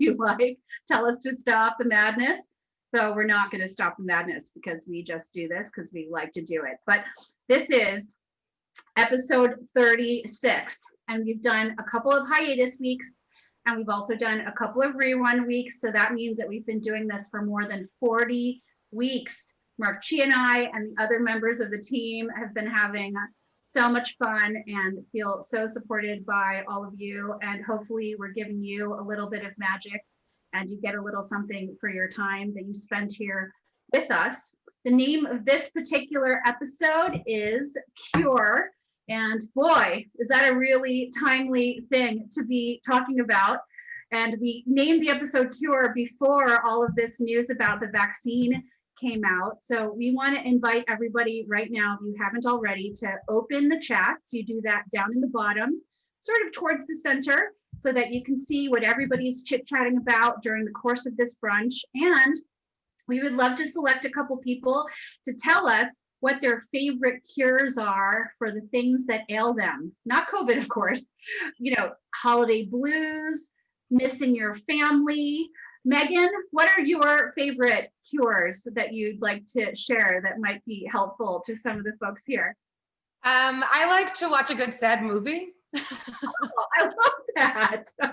you like. Tell us to stop the madness. So we're not going to stop the madness because we just do this because we like to do it. But this is episode 36, and we've done a couple of hiatus weeks, and we've also done a couple of rerun weeks. So that means that we've been doing this for more than 40 weeks. Mark Chi and I and the other members of the team have been having so much fun and feel so supported by all of you. And hopefully we're giving you a little bit of magic and you get a little something for your time that you spend here with us. The name of this particular episode is Cure. And boy, is that a really timely thing to be talking about. And we named the episode Cure before all of this news about the vaccine came out. So we want to invite everybody right now, if you haven't already, to open the chats. You do that down in the bottom, sort of towards the center, so that you can see what everybody's chit-chatting about during the course of this brunch. And we would love to select a couple people to tell us what their favorite cures are for the things that ail them. Not COVID, of course. You know, holiday blues, missing your family. Megan, what are your favorite cures that you'd like to share that might be helpful to some of the folks here? I like to watch a good sad movie. Oh, I love that. I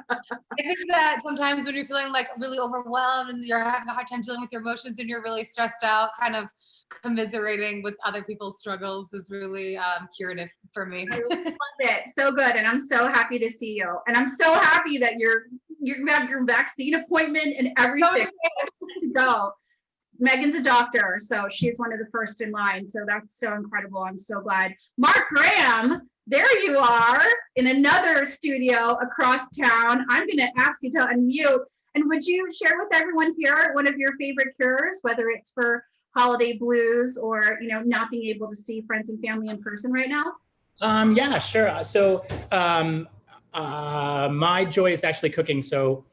think that sometimes when you're feeling like really overwhelmed and you're having a hard time dealing with your emotions and you're really stressed out, kind of commiserating with other people's struggles is really curative for me. I love it. So good. And I'm so happy to see you. And I'm so happy that you have your vaccine appointment and everything to go. Megan's a doctor, so she's one of the first in line. So that's so incredible. I'm so glad. Mark Graham, there you are in another studio across town. I'm going to ask you to unmute. And would you share with everyone here one of your favorite cures, whether it's for holiday blues or, you know, not being able to see friends and family in person right now? Yeah, sure. So my joy is actually cooking. So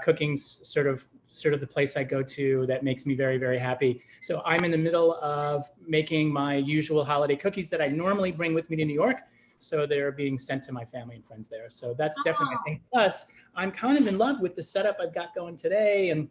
cooking's sort of the place I go to that makes me very, very happy. So I'm in the middle of making my usual holiday cookies that I normally bring with me to New York. So they're being sent to my family and friends there. So that's definitely my thing. Plus, I'm kind of in love with the setup I've got going today. And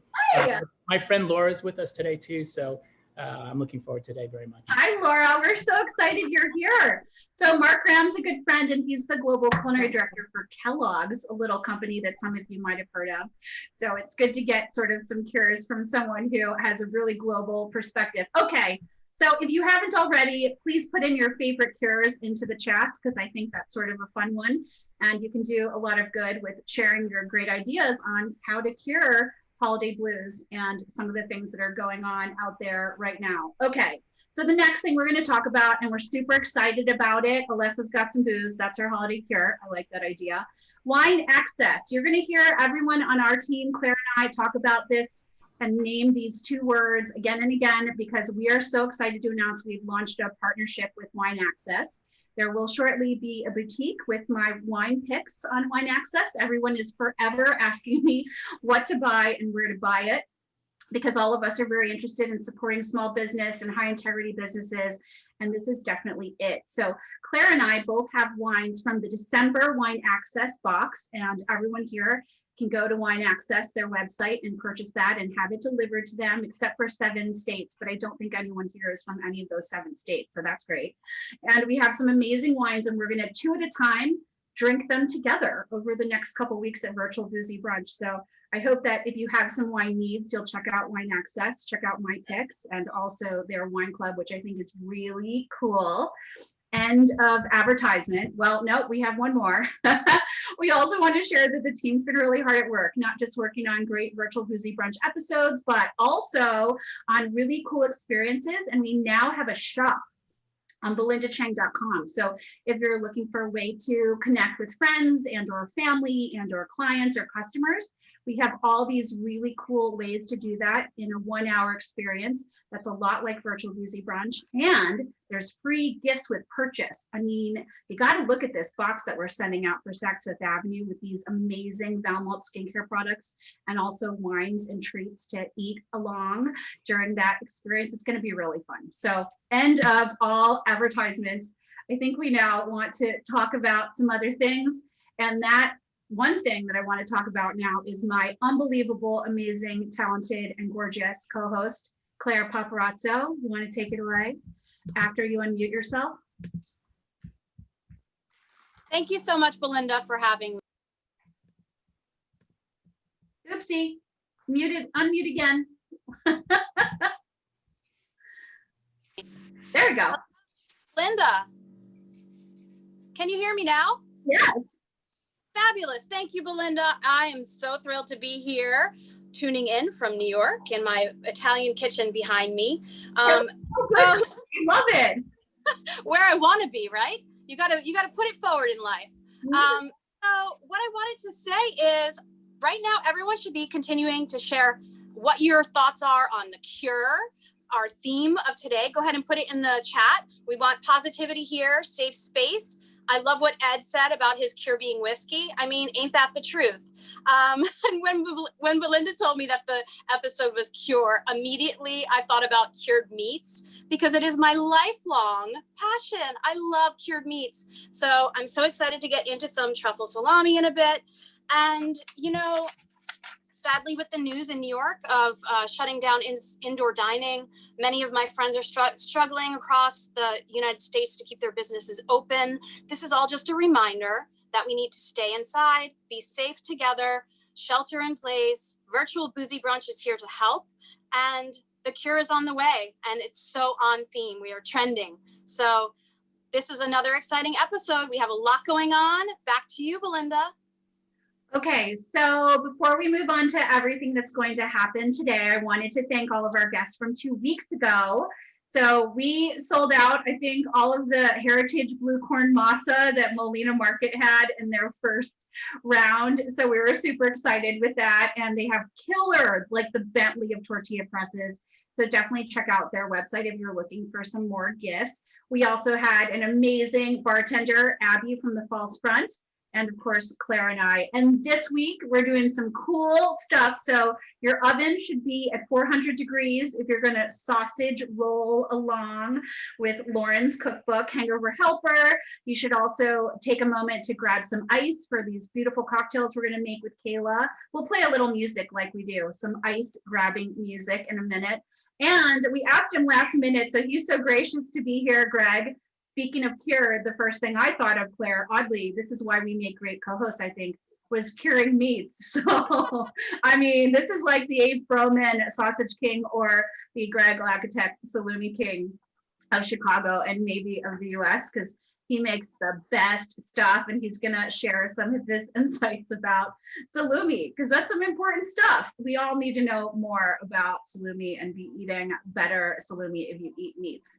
my friend Laura's with us today too. So I'm looking forward to today very much. Hi, Laura. We're so excited you're here. So Mark Graham's a good friend, and he's the global culinary director for Kellogg's, a little company that some of you might have heard of. So it's good to get sort of some cures from someone who has a really global perspective. Okay. So if you haven't already, please put in your favorite cures into the chats, because I think that's sort of a fun one. And you can do a lot of good with sharing your great ideas on how to cure holiday blues and some of the things that are going on out there right now. Okay, so the next thing we're going to talk about, and we're super excited about it. Alessa's got some booze. That's her holiday cure. I like that idea. Wine access. You're going to hear everyone on our team, Claire and I, talk about this and name these two words again and again, because we are so excited to announce we've launched a partnership with Wine Access. There will shortly be a boutique with my wine picks on Wine Access. Everyone is forever asking me what to buy and where to buy it, because all of us are very interested in supporting small business and high integrity businesses. And this is definitely it. So Claire and I both have wines from the December Wine Access box, and everyone here can go to Wine Access, their website, and purchase that and have it delivered to them, except for 7 states. But I don't think anyone here is from any of those 7 states. So that's great. And we have some amazing wines, and we're going to 2 at a time drink them together over the next couple of weeks at Virtual BOOZY Brunch. So I hope that if you have some wine needs, you'll check out Wine Access, check out my picks, and also their wine club, which I think is really cool. End of advertisement. Well, no, we have one more. We also want to share that the team's been really hard at work, not just working on great Virtual BOOZY Brunch episodes, but also on really cool experiences. And we now have a shop on belindachang.com. So if you're looking for a way to connect with friends and or family and or clients or customers, we have all these really cool ways to do that in a 1-hour experience. That's a lot like Virtual BOOZY Brunch. And there's free gifts with purchase. I mean, you got to look at this box that we're sending out for Saks Fifth Avenue with these amazing Valmont skincare products and also wines and treats to eat along during that experience. It's going to be really fun. So end of all advertisements. I think we now want to talk about some other things. And that one thing that I want to talk about now is my unbelievable, amazing, talented, and gorgeous co-host, Claire Paparazzo. You want to take it away after you unmute yourself? Thank you so much, Belinda, for having me. Oopsie, muted, unmute again. There we go. Belinda, can you hear me now? Yes. Fabulous. Thank you, Belinda. I am so thrilled to be here, tuning in from New York in my Italian kitchen behind me. Oh, good. I love it. Where I want to be, right? You gotta put it forward in life. So what I wanted to say is, right now, everyone should be continuing to share what your thoughts are on the cure, our theme of today. Go ahead and put it in the chat. We want positivity here, safe space. I love what Ed said about his cure being whiskey. I mean, ain't that the truth? And when Belinda told me that the episode was cure, immediately I thought about cured meats because it is my lifelong passion. I love cured meats. So I'm so excited to get into some truffle salami in a bit. And, you know, sadly, with the news in New York of shutting down indoor dining, many of my friends are struggling across the United States to keep their businesses open. This is all just a reminder that we need to stay inside, be safe together, shelter in place. Virtual Boozy Brunch is here to help, and the cure is on the way, and it's so on theme. We are trending. So this is another exciting episode. We have a lot going on. Back to you, Belinda. Okay, so before we move on to everything that's going to happen today, I wanted to thank all of our guests from 2 weeks ago. So we sold out, I think, all of the Heritage Blue Corn Masa that Molina Market had in their first round. So we were super excited with that. And they have killer, like the Bentley of tortilla presses. So definitely check out their website if you're looking for some more gifts. We also had an amazing bartender, Abby from the False Front. And of course, Claire and I. And this week, we're doing some cool stuff. So your oven should be at 400 degrees if you're gonna sausage roll along with Lauren's cookbook, Hangover Helper. You should also take a moment to grab some ice for these beautiful cocktails we're gonna make with Kayla. We'll play a little music like we do, some ice grabbing music in a minute. And we asked him last minute, so he's so gracious to be here, Greg. Speaking of cure, the first thing I thought of, Claire, oddly, this is why we make great co-hosts, I think, was curing meats. So, I mean, this is like the Abe Froman Sausage King or the Greg Lacatek Salumi King of Chicago and maybe of the US, because he makes the best stuff and he's gonna share some of his insights about salumi, because that's some important stuff. We all need to know more about salumi and be eating better salumi if you eat meats.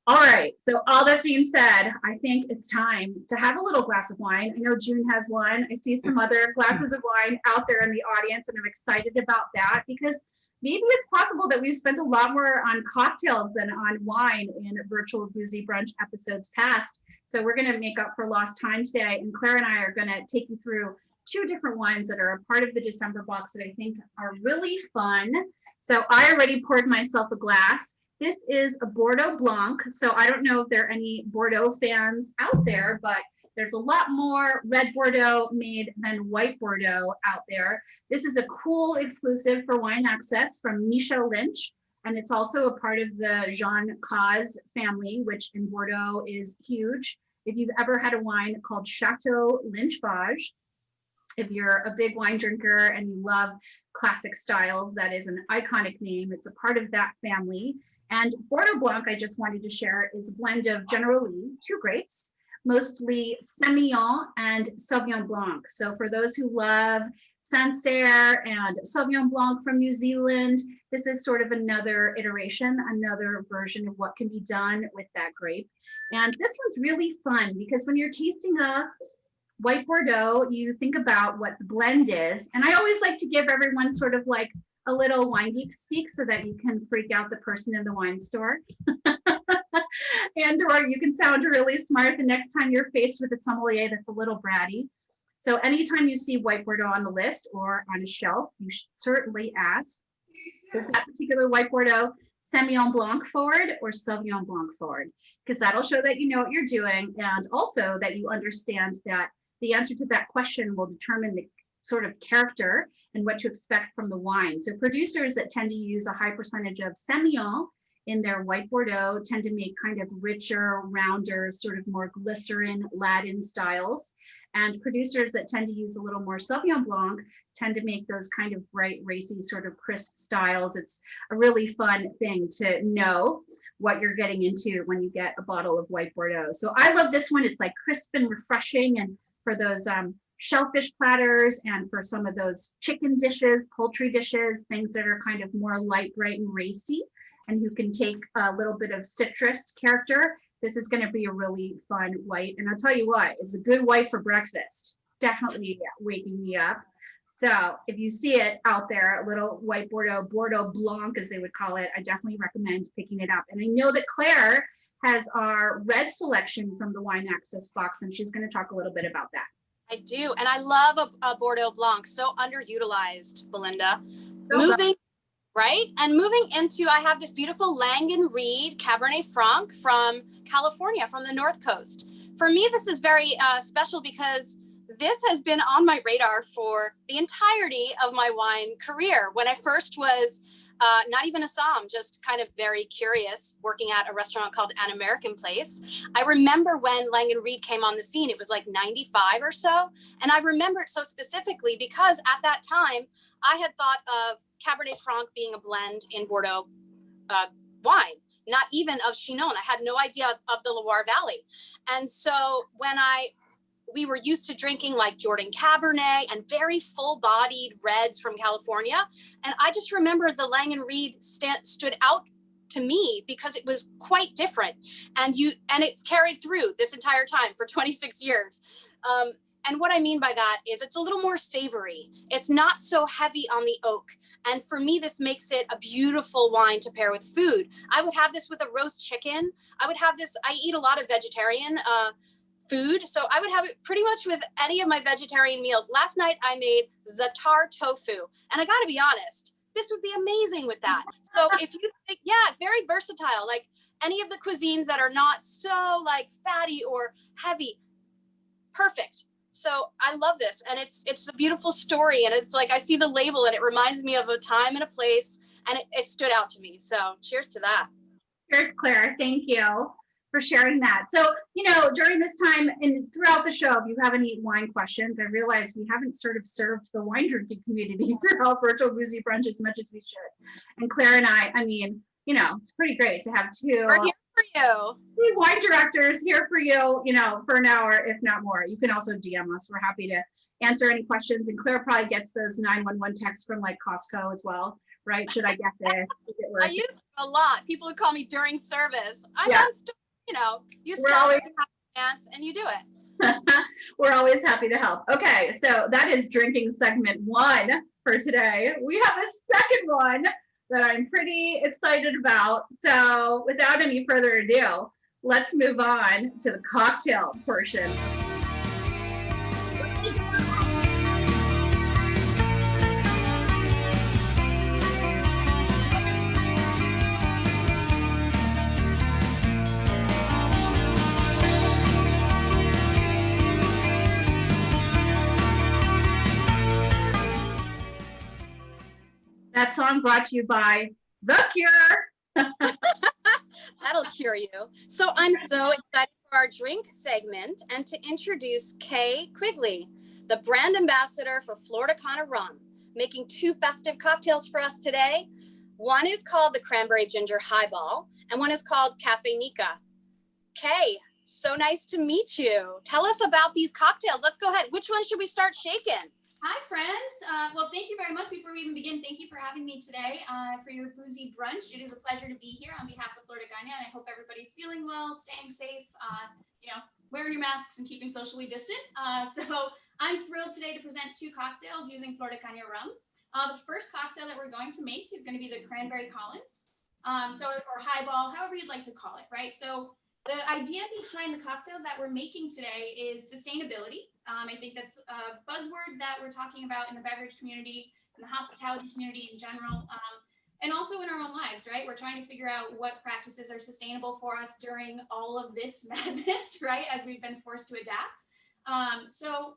All right, so all that being said, I think it's time to have a little glass of wine. I know June has one. I see some other glasses of wine out there in the audience, and I'm excited about that because maybe it's possible that we've spent a lot more on cocktails than on wine in virtual Boozy Brunch episodes past. So we're gonna make up for lost time today, and Claire and I are gonna take you through 2 different wines that are a part of the December box that I think are really fun. So I already poured myself a glass. This is a Bordeaux Blanc. So I don't know if there are any Bordeaux fans out there, but there's a lot more red Bordeaux made than white Bordeaux out there. This is a cool exclusive for Wine Access from Michel Lynch. And it's also a part of the Jean Caz family, which in Bordeaux is huge. If you've ever had a wine called Chateau Lynchbage, if you're a big wine drinker and you love classic styles, that is an iconic name. It's a part of that family. And Bordeaux Blanc, I just wanted to share, is a blend of generally 2 grapes, mostly Semillon and Sauvignon Blanc. So for those who love Sancerre and Sauvignon Blanc from New Zealand, this is sort of another iteration, another version of what can be done with that grape. And this one's really fun because when you're tasting a white Bordeaux, you think about what the blend is. And I always like to give everyone sort of like a little wine geek speak so that you can freak out the person in the wine store. And or you can sound really smart the next time you're faced with a sommelier that's a little bratty. So anytime you see white Bordeaux on the list or on a shelf, you should certainly ask, is that particular white Bordeaux Semillon Blanc forward or Sauvignon Blanc forward? Because that'll show that you know what you're doing and also that you understand that the answer to that question will determine the sort of character and what to expect from the wine. So producers that tend to use a high percentage of Semillon in their white Bordeaux tend to make kind of richer, rounder, sort of more glycerin Latin styles. And producers that tend to use a little more Sauvignon Blanc tend to make those kind of bright, racy, sort of crisp styles. It's a really fun thing to know what you're getting into when you get a bottle of white Bordeaux. So I love this one. It's like crisp and refreshing. And for those shellfish platters and for some of those chicken dishes, poultry dishes, things that are kind of more light, bright, and racy, and who can take a little bit of citrus character, this is going to be a really fun white. And I'll tell you what, it's a good white for breakfast. It's definitely waking me up. So if you see it out there, a little white Bordeaux, Bordeaux Blanc, as they would call it, I definitely recommend picking it up. And I know that Claire has our red selection from the Wine Access box, and she's going to talk a little bit about that. I do. And I love a Bordeaux Blanc. So underutilized, Belinda. Moving into, I have this beautiful Langen Reed Cabernet Franc from California, from the North Coast. For me, this is very special because this has been on my radar for the entirety of my wine career. When I first was not even a somm, just kind of very curious, working at a restaurant called An American Place. I remember when Langen Reed came on the scene, it was like 95 or so. And I remember it so specifically because at that time, I had thought of Cabernet Franc being a blend in Bordeaux wine, not even of Chinon. I had no idea of the Loire Valley. And so when we were used to drinking like Jordan Cabernet and very full-bodied reds from California. And I just remember the Langen Reed stood out to me because it was quite different. And it's carried through this entire time for 26 years. And what I mean by that is it's a little more savory. It's not so heavy on the oak. And for me, this makes it a beautiful wine to pair with food. I would have this with a roast chicken. I eat a lot of vegetarian food. So I would have it pretty much with any of my vegetarian meals. Last night I made za'atar tofu. And I gotta be honest, this would be amazing with that. So if you think, very versatile, like any of the cuisines that are not so like fatty or heavy, perfect. So I love this, and it's a beautiful story, and it's like I see the label and it reminds me of a time and a place, and it stood out to me. So cheers to that. Cheers, Claire. Thank you for sharing that. So, during this time and throughout the show, if you have any wine questions, I realize we haven't sort of served the wine drinking community throughout virtual BOOZY brunch as much as we should. And Claire and I mean, it's pretty great to have two. We're here for you. Two wine directors here for you, for an hour, if not more. You can also DM us. We're happy to answer any questions. And Claire probably gets those 911 texts from like Costco as well, right? Should I get this? I use it a lot. People would call me during service. I'm on store, you stop and you do it. We're always happy to help. Okay, so that is drinking segment 1 for today. We have a second one that I'm pretty excited about. So without any further ado, let's move on to the cocktail portion. That song brought to you by The Cure. That'll cure you. So I'm so excited for our drink segment and to introduce Kay Quigley, the brand ambassador for Flor de Caña Rum, making 2 festive cocktails for us today. One is called the Cranberry Ginger Highball, and one is called Cafe Nica. Kay, so nice to meet you. Tell us about these cocktails. Let's go ahead. Which one should we start shaking? Hi, friends. Well, thank you very much. Before we even begin, thank you for having me today for your BOOZY brunch. It is a pleasure to be here on behalf of Flor de Caña, and I hope everybody's feeling well, staying safe, wearing your masks and keeping socially distant. So I'm thrilled today to present 2 cocktails using Flor de Caña rum. The first cocktail that we're going to make is going to be the Cranberry Collins, or highball, however you'd like to call it, right? So the idea behind the cocktails that we're making today is sustainability. I think that's a buzzword that we're talking about in the beverage community, in the hospitality community in general, and also in our own lives, right? We're trying to figure out what practices are sustainable for us during all of this madness, right? As we've been forced to adapt. So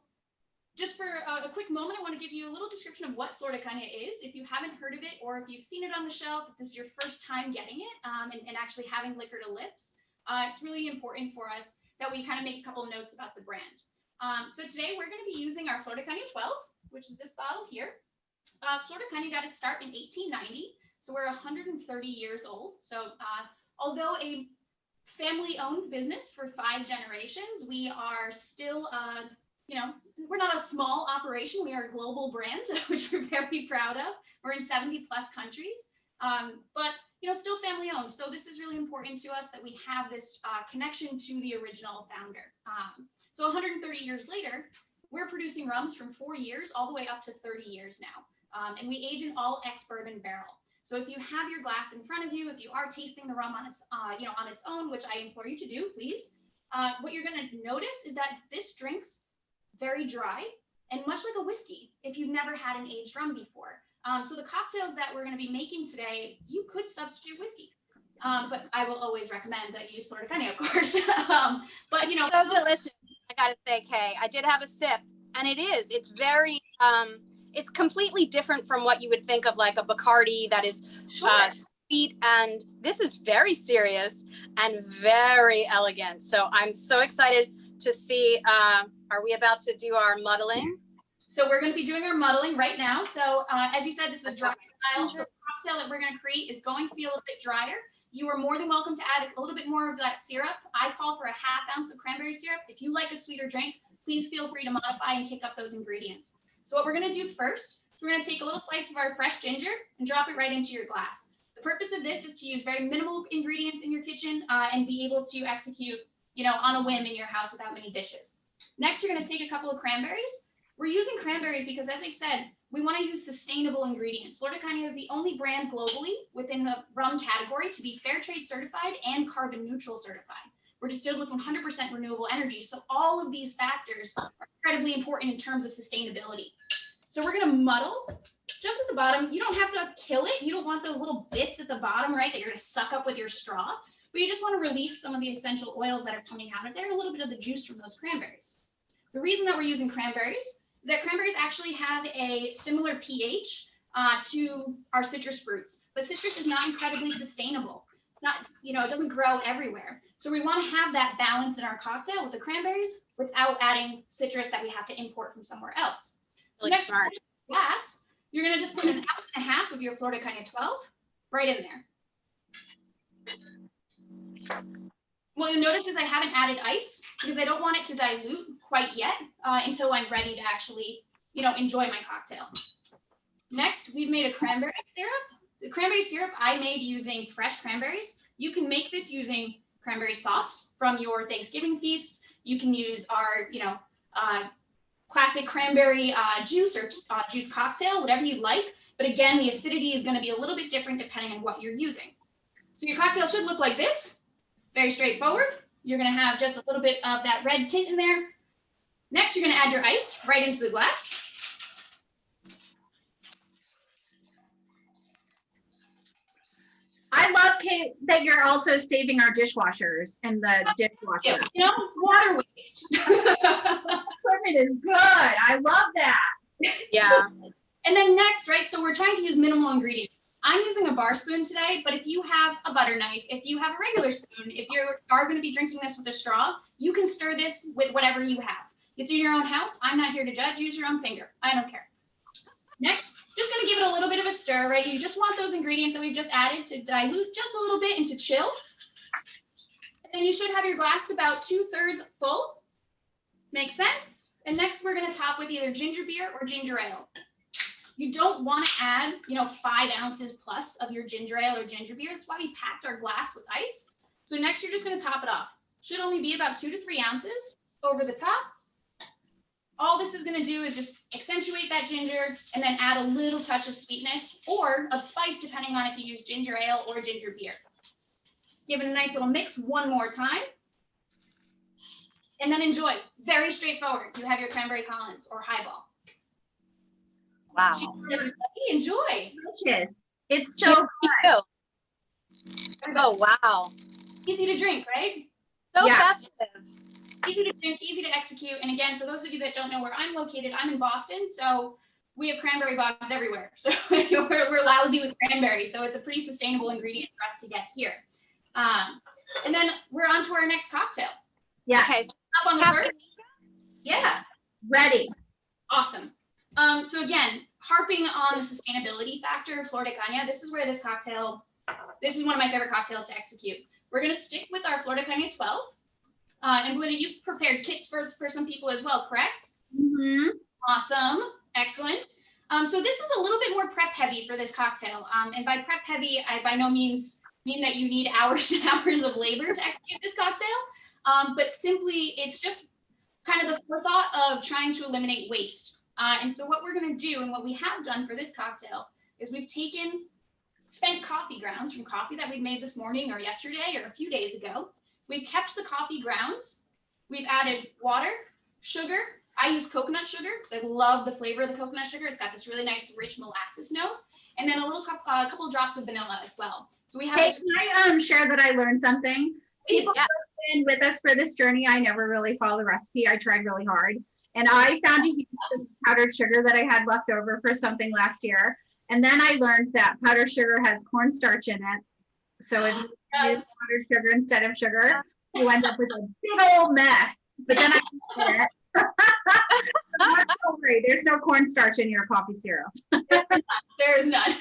just for a quick moment, I want to give you a little description of what Flor de Caña is. If you haven't heard of it, or if you've seen it on the shelf, if this is your first time getting it and actually having liquor to lips, it's really important for us that we kind of make a couple notes about the brand. So today we're going to be using our Flor de Caña 12, which is this bottle here. Flor de Caña got its start in 1890, so we're 130 years old. So although a family-owned business for 5 generations, we are still, we're not a small operation. We are a global brand, which we're very proud of. We're in 70 plus countries, but still family-owned. So this is really important to us that we have this connection to the original founder. So 130 years later, we're producing rums from 4 years all the way up to 30 years now, and we age in all ex-bourbon barrel. So if you have your glass in front of you, if you are tasting the rum on its, on its own, which I implore you to do, please, what you're going to notice is that this drink's very dry and much like a whiskey if you've never had an aged rum before. So the cocktails that we're going to be making today, you could substitute whiskey, but I will always recommend that you use Flor de Caña, of course. But so delicious. I gotta say, Kay, I did have a sip, and it's very it's completely different from what you would think of like a Bacardi that is sweet, and this is very serious and very elegant. So I'm so excited to see. Are we about to do our muddling? So we're going to be doing our muddling right now. So as you said, this is a dry style. So the cocktail that we're going to create is going to be a little bit drier. You are more than welcome to add a little bit more of that syrup. I call for a ½ ounce of cranberry syrup. If you like a sweeter drink, please feel free to modify and kick up those ingredients. So what we're going to do first, we're going to take a little slice of our fresh ginger and drop it right into your glass. The purpose of this is to use very minimal ingredients in your kitchen and be able to execute, on a whim in your house without many dishes. Next, you're going to take a couple of cranberries. We're using cranberries because, as I said, we want to use sustainable ingredients. Flor de Caña is the only brand globally within the rum category to be fair trade certified and carbon neutral certified. We're distilled with 100% renewable energy. So all of these factors are incredibly important in terms of sustainability. So we're going to muddle just at the bottom. You don't have to kill it. You don't want those little bits at the bottom, right, that you're going to suck up with your straw. But you just want to release some of the essential oils that are coming out of there, a little bit of the juice from those cranberries. The reason that we're using cranberries is that cranberries actually have a similar pH to our citrus fruits, but citrus is not incredibly sustainable. Not, it doesn't grow everywhere. So we want to have that balance in our cocktail with the cranberries without adding citrus that we have to import from somewhere else. So next glass, you're going to just put 1.5 ounces of your Flor de Caña 12 right in there. What you'll notice is I haven't added ice because I don't want it to dilute quite yet until I'm ready to actually, enjoy my cocktail. Next, we've made a cranberry syrup. The cranberry syrup I made using fresh cranberries. You can make this using cranberry sauce from your Thanksgiving feasts. You can use our, classic cranberry juice or juice cocktail, whatever you like. But again, the acidity is going to be a little bit different depending on what you're using. So your cocktail should look like this. Very straightforward. You're going to have just a little bit of that red tint in there. Next, you're going to add your ice right into the glass. I love, Kate, that you're also saving our dishwashers and the dishwasher. Water waste. Equipment is good. I love that. Yeah. And then next, right, so we're trying to use minimal ingredients. I'm using a bar spoon today, but if you have a butter knife, if you have a regular spoon, if you are going to be drinking this with a straw, you can stir this with whatever you have. It's in your own house. I'm not here to judge. Use your own finger. I don't care. Next, just going to give it a little bit of a stir, right? You just want those ingredients that we've just added to dilute just a little bit and to chill. And then you should have your glass about 2/3 full. Makes sense? And next, we're going to top with either ginger beer or ginger ale. You don't want to add, 5 ounces plus of your ginger ale or ginger beer. That's why we packed our glass with ice. So next, you're just going to top it off. Should only be about 2 to 3 ounces over the top. All this is going to do is just accentuate that ginger and then add a little touch of sweetness or of spice, depending on if you use ginger ale or ginger beer. Give it a nice little mix one more time. And then enjoy. Very straightforward. You have your cranberry Collins or highball. Wow. Enjoy. Delicious. It's so good. Oh, wow. Easy to drink, right? So Yeah. festive. easy to drink, easy to execute. And again, for those of you that don't know where I'm located, I'm in Boston, so we have cranberry bogs everywhere. So we're lousy with cranberry, so it's a pretty sustainable ingredient for us to get here. And then we're on to our next cocktail. Yeah. Okay. So Up on the first. Yeah. Ready. Awesome. So again, harping on the sustainability factor of Flor de Caña, this is where this is one of my favorite cocktails to execute. We're going to stick with our Flor de Caña 12. And Belinda, you've prepared kits for some people as well, correct? Mm-hmm. Awesome. Excellent. So this is a little bit more prep heavy for this cocktail. And by prep heavy, I by no means mean that you need hours and hours of labor to execute this cocktail. But simply, it's just kind of the forethought of trying to eliminate waste. And so what we're going to do, and what we have done for this cocktail, is we've taken spent coffee grounds from coffee that we've made this morning or yesterday or a few days ago. We've kept the coffee grounds. We've added water, sugar. I use coconut sugar because I love the flavor of the coconut sugar. It's got this really nice, rich molasses note. And then a couple drops of vanilla as well. So we have Hey, can I share that I learned something? People who have been with us for this journey, I never really followed the recipe. I tried really hard. And I found a heap of powdered sugar that I had left over for something last year. And then I learned that powdered sugar has cornstarch in it. So if you use powdered sugar instead of sugar, you end up with a big old mess. But then I did it. Don't worry, there's no cornstarch in your coffee syrup. There is none.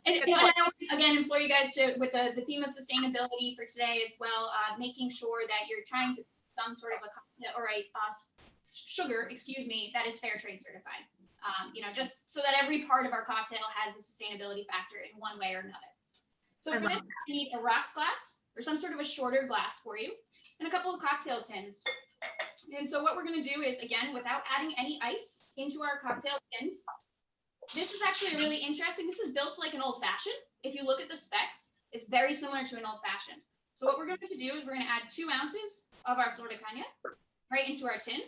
And good I always, again, implore you guys to, with the theme of sustainability for today as well, making sure that you're trying to some sort of a cocktail or a sugar, excuse me, that is fair trade certified. Just so that every part of our cocktail has a sustainability factor in one way or another. So for this, you need a rocks glass or some sort of a shorter glass for you, and a couple of cocktail tins. And so what we're going to do is, again, without adding any ice into our cocktail tins, this is actually really interesting. This is built like an old fashioned. If you look at the specs, it's very similar to an old fashioned. So what we're going to do is we're going to add 2 ounces of our Flor de Caña right into our tin.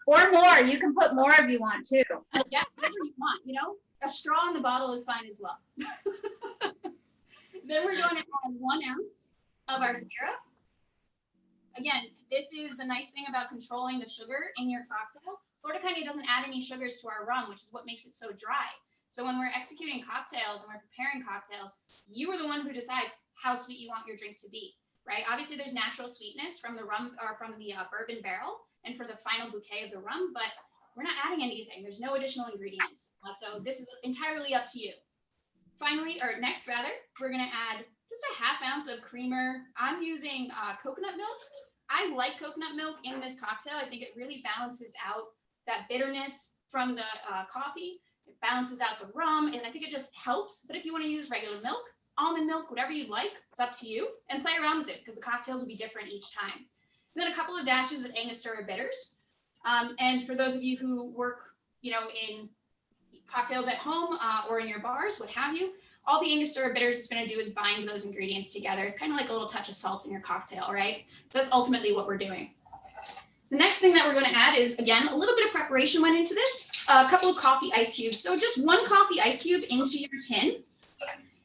Or more. You can put more if you want too. Yeah, whatever you want, a straw in the bottle is fine as well. Then we're going to add 1 ounce of our syrup. Again, this is the nice thing about controlling the sugar in your cocktail. Flor de Caña doesn't add any sugars to our rum, which is what makes it so dry. So when we're executing cocktails and we're preparing cocktails, you are the one who decides how sweet you want your drink to be, right? Obviously, there's natural sweetness from the rum or from the bourbon barrel and for the final bouquet of the rum, but we're not adding anything. There's no additional ingredients. So this is entirely up to you. Next, we're gonna add just a 1/2 ounce of creamer. I'm using coconut milk. I like coconut milk in this cocktail. I think it really balances out that bitterness from the coffee. It balances out the rum, and I think it just helps. But if you want to use regular milk, almond milk, whatever you'd like, it's up to you. And play around with it because the cocktails will be different each time. And then a couple of dashes of Angostura bitters. And for those of you who work, in cocktails at home or in your bars, what have you, all the Angostura bitters is going to do is bind those ingredients together. It's kind of like a little touch of salt in your cocktail, right? So that's ultimately what we're doing. The next thing that we're going to add is, again, a little bit of preparation went into this, a couple of coffee ice cubes. So just 1 coffee ice cube into your tin.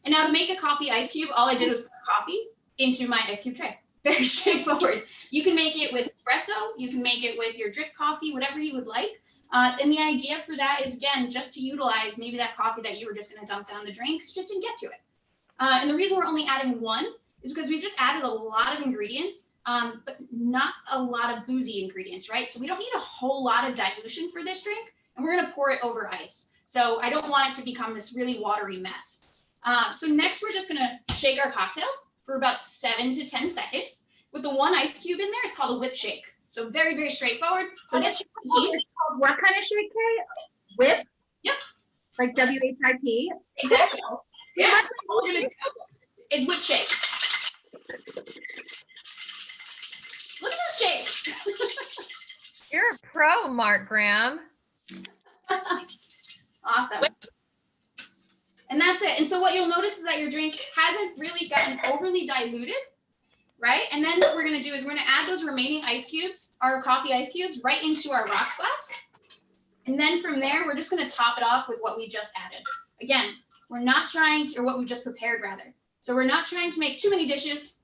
And now to make a coffee ice cube, all I did was put coffee into my ice cube tray. Very straightforward. You can make it with espresso. You can make it with your drip coffee, whatever you would like. And the idea for that is, again, just to utilize maybe that coffee that you were just going to dump down the drain because you just didn't get to it. And the reason we're only adding 1 is because we've just added a lot of ingredients, but not a lot of boozy ingredients, right? So we don't need a whole lot of dilution for this drink, and we're going to pour it over ice. So I don't want it to become this really watery mess. So next, we're just going to shake our cocktail for about 7 to 10 seconds. With the 1 ice cube in there, it's called a whip shake. So very, very straighthtwood. So get your tea. What kind of shake, Kay? Whip? Yep. Like WHIP? Exactly. Yeah. It's whip shake. Look at those shakes. You're a pro, Mark Graham. Awesome. And that's it. And so what you'll notice is that your drink hasn't really gotten overly diluted, right? And then what we're going to do is we're going to add those remaining ice cubes, our coffee ice cubes, right into our rocks glass. And then from there, we're just going to top it off with what we just added. Again, we're not trying to, or what we just prepared rather. So we're not trying to make too many dishes.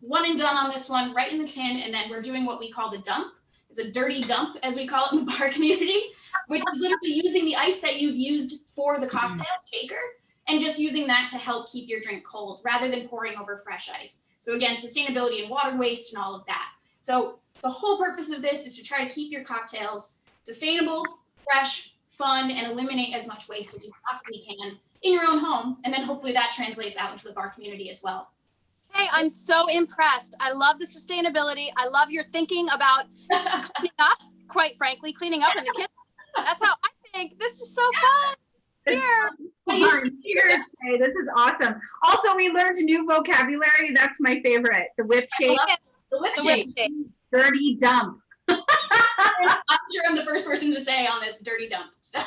One and done on this one, right in the tin, and then we're doing what we call the dump. It's a dirty dump, as we call it in the bar community, which is literally using the ice that you've used for the cocktail shaker and just using that to help keep your drink cold rather than pouring over fresh ice. So again, sustainability and water waste and all of that. So the whole purpose of this is to try to keep your cocktails sustainable, fresh, fun, and eliminate as much waste as you possibly can in your own home. And then hopefully that translates out into the bar community as well. Hey, I'm so impressed. I love the sustainability. I love your thinking about cleaning up, quite frankly, cleaning up in the kitchen. That's how I think. This is so fun. Here. Cheers. Hey, this is awesome. Also, we learned new vocabulary. That's my favorite. The whip shake. The whip The whip shake. shake. Dirty dump. I'm sure I'm the first person to say on this dirty dump. So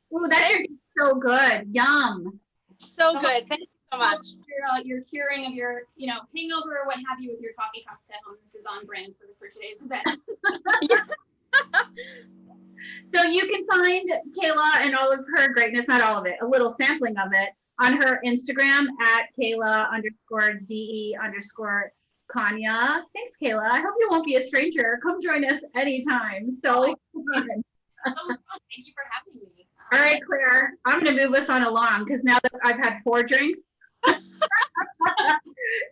Oh, that's so good. Yum. So good. Thank you so much. Your curing of your, hangover or what have you with your coffee cocktail. And this is on brand for today's event. So you can find Kayla and all of her greatness, not all of it, a little sampling of it on her Instagram at Kayla_DE_Caña. Thanks, Kayla. I hope you won't be a stranger. Come join us anytime. So fun. So much fun. Thank you for having me. All right, Claire, I'm going to move us on along because now that I've had 4 drinks,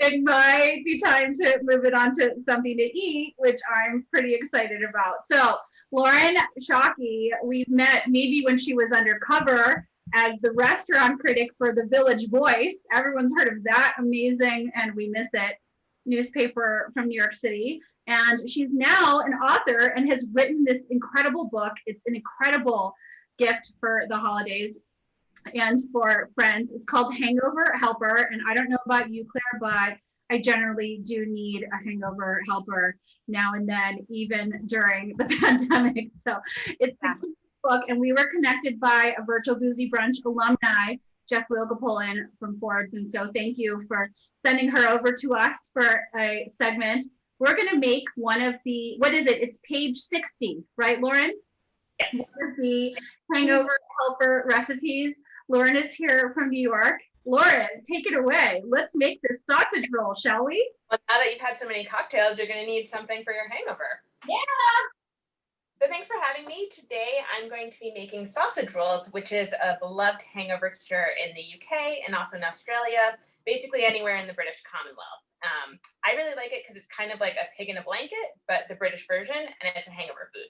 it might be time to move it on to something to eat, which I'm pretty excited about. So Lauren Shockey, we've met maybe when she was undercover as the restaurant critic for the Village Voice. Everyone's heard of that amazing, and we miss it, newspaper from New York City. And she's now an author and has written this incredible book. It's an incredible gift for the holidays and for friends. It's called Hangover Helper. And I don't know about you, Claire, but I generally do need a hangover helper now and then, even during the pandemic. So it's a cute book. And we were connected by a virtual Boozy Brunch alumni, Jeff Wilgepolin from Forbes. And so thank you for sending her over to us for a segment. We're going to make one of the, what is it? It's page 60, right, Lauren? One of the hangover helper recipes. Lauren is here from New York. Lauren, take it away. Let's make this sausage roll, shall we? Well, now that you've had so many cocktails, you're going to need something for your hangover. Yeah. So thanks for having me. Today, I'm going to be making sausage rolls, which is a beloved hangover cure in the UK and also in Australia, basically anywhere in the British Commonwealth. I really like it because it's kind of like a pig in a blanket, but the British version, and it's a hangover food.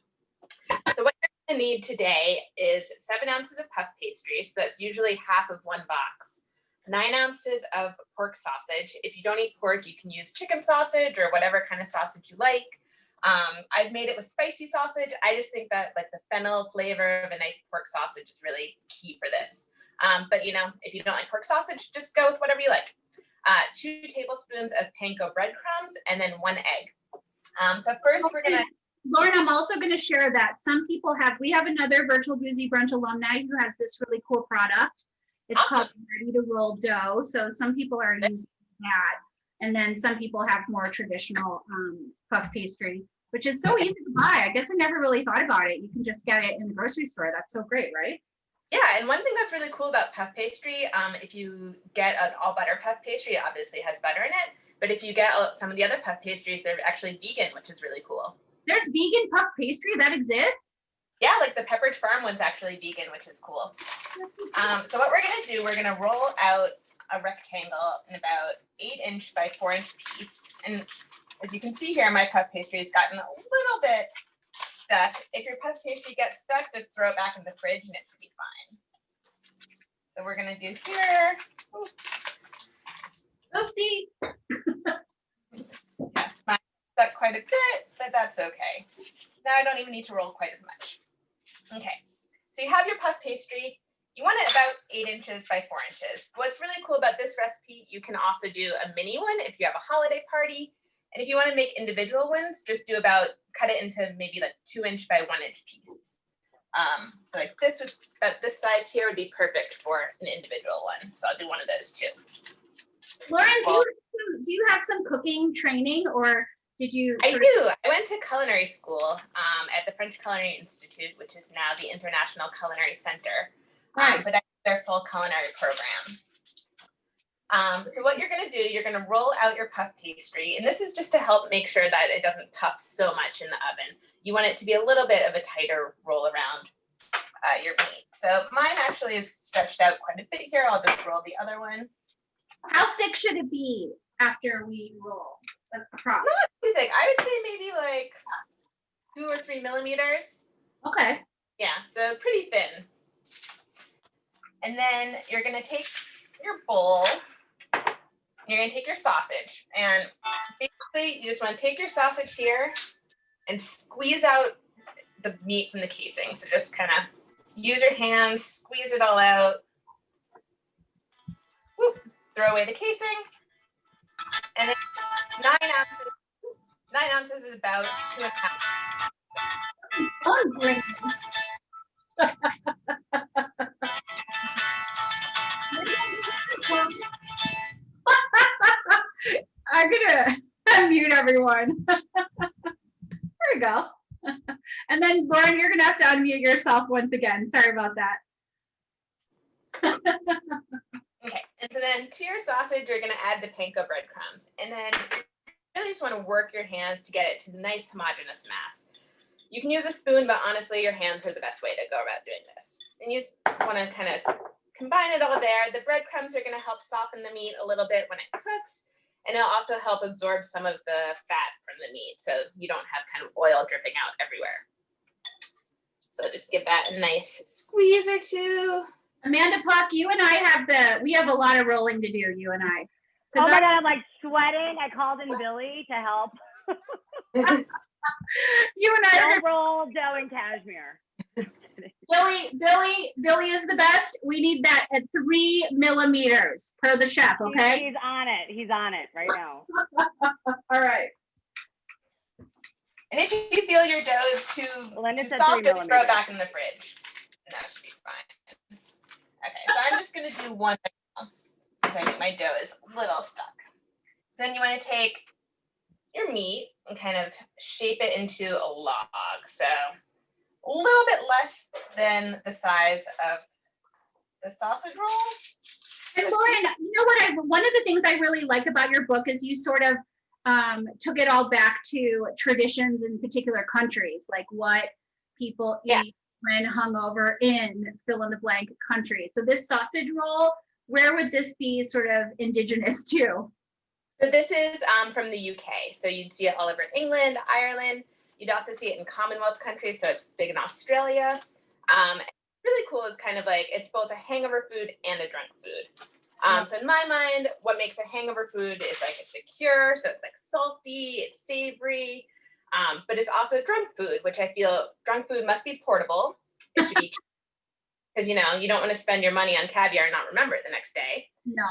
So what you're going to need today is 7 ounces of puff pastry. So that's usually half of 1 box. 9 ounces of pork sausage. If you don't eat pork, you can use chicken sausage or whatever kind of sausage you like. I've made it with spicy sausage. I just think that like the fennel flavor of a nice pork sausage is really key for this. But if you don't like pork sausage, just go with whatever you like. 2 tablespoons of panko breadcrumbs and then 1 egg. So first we're gonna. Lauren, I'm also going to share that some people we have another virtual Boozy Brunch alumni who has this really cool product. It's called ready to roll dough. So some people are using that. And then some people have more traditional puff pastry, which is so easy to buy. I guess I never really thought about it. You can just get it in the grocery store. That's so great, right? Yeah, and one thing that's really cool about puff pastry, if you get an all butter puff pastry, it obviously has butter in it. But if you get some of the other puff pastries, they're actually vegan, which is really cool. There's vegan puff pastry that exists? Yeah, like the Pepperidge Farm one's actually vegan, which is cool. So what we're gonna do, we're gonna roll out a rectangle in about 8-inch by 4-inch piece. And as you can see here, my puff pastry has gotten a little bit stuck. If your puff pastry gets stuck, just throw it back in the fridge and it should be fine. So we're gonna do here. Oopsie. Yeah, mine stuck quite a bit, but that's okay. Now I don't even need to roll quite as much. Okay, so you have your puff pastry. You want it about 8 inches by 4 inches. What's really cool about this recipe, you can also do a mini one if you have a holiday party. And if you want to make individual ones, just do cut it into maybe like 2-inch by 1-inch pieces. So like this size here would be perfect for an individual one. So I'll do one of those too. Lauren, do you have some cooking training, or did you? I do. I went to culinary school at the French Culinary Institute, which is now the International Culinary Center. But I did their full culinary program. So what you're gonna do, you're gonna roll out your puff pastry, and this is just to help make sure that it doesn't puff so much in the oven. You want it to be a little bit of a tighter roll around your meat. So mine actually is stretched out quite a bit here. I'll just roll the other one. How thick should it be after we roll? Not too thick. I would say maybe like 2 or 3 millimeters. Okay. Yeah, so pretty thin. And then you're gonna take your bowl. You're gonna take your sausage, and basically you just want to take your sausage here and squeeze out the meat from the casing. So just kind of use your hands, squeeze it all out. Whoop, throw away the casing, and then 9 ounces. 9 ounces is about 2.5. Oh, great. I'm gonna unmute everyone. There we go. And then Lauren, you're gonna have to unmute yourself once again. Sorry about that. Okay, and so then to your sausage, you're gonna add the panko breadcrumbs, and then you really just want to work your hands to get it to a nice homogeneous mass. You can use a spoon, but honestly, your hands are the best way to go about doing this. And you just want to kind of combine it all there. The breadcrumbs are going to help soften the meat a little bit when it cooks, and it'll also help absorb some of the fat from the meat, so you don't have kind of oil dripping out everywhere. So just give that a nice squeeze or two. Amanda Puck, you and I we have a lot of rolling to do, you and I. Oh my God, I'm like sweating. I called in Billy to help. You and I Don't roll dough and cashmere. Billy is the best. We need that at 3 millimeters per the chef, okay? He's on it. He's on it right now. All right. And if you feel your dough is too soft, just throw it back in the fridge. And that should be fine. Okay, so I'm just gonna do one since I think my dough is a little stuck. Then you want to take your meat and kind of shape it into a log. So a little bit less than the size of the sausage roll. And Lauren, you know what? One of the things I really like about your book is you sort of took it all back to traditions in particular countries, like what people eat when hungover in fill in the blank country. So this sausage roll, where would this be sort of indigenous to? So this is from the UK. So you'd see it all over England, Ireland. You'd also see it in Commonwealth countries. So it's big in Australia. Really cool is kind of like, it's both a hangover food and a drunk food. So in my mind, what makes a hangover food is like it's secure. So it's like salty, it's savory, but it's also drunk food, which I feel drunk food must be portable. It should be, because you don't want to spend your money on caviar and not remember it the next day. No.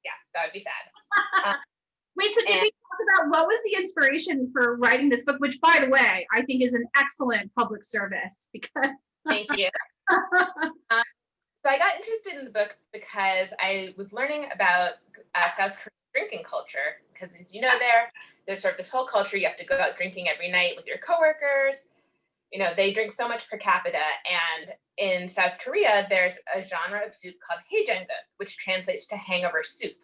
Yeah, that would be sad. Wait, so did we talk about what was the inspiration for writing this book, which by the way, I think is an excellent public service because. Thank you. So I got interested in the book because I was learning about South Korean drinking culture, because as you know, there's sort of this whole culture, you have to go out drinking every night with your coworkers. They drink so much per capita, and in South Korea, there's a genre of soup called haejanguk, which translates to hangover soup.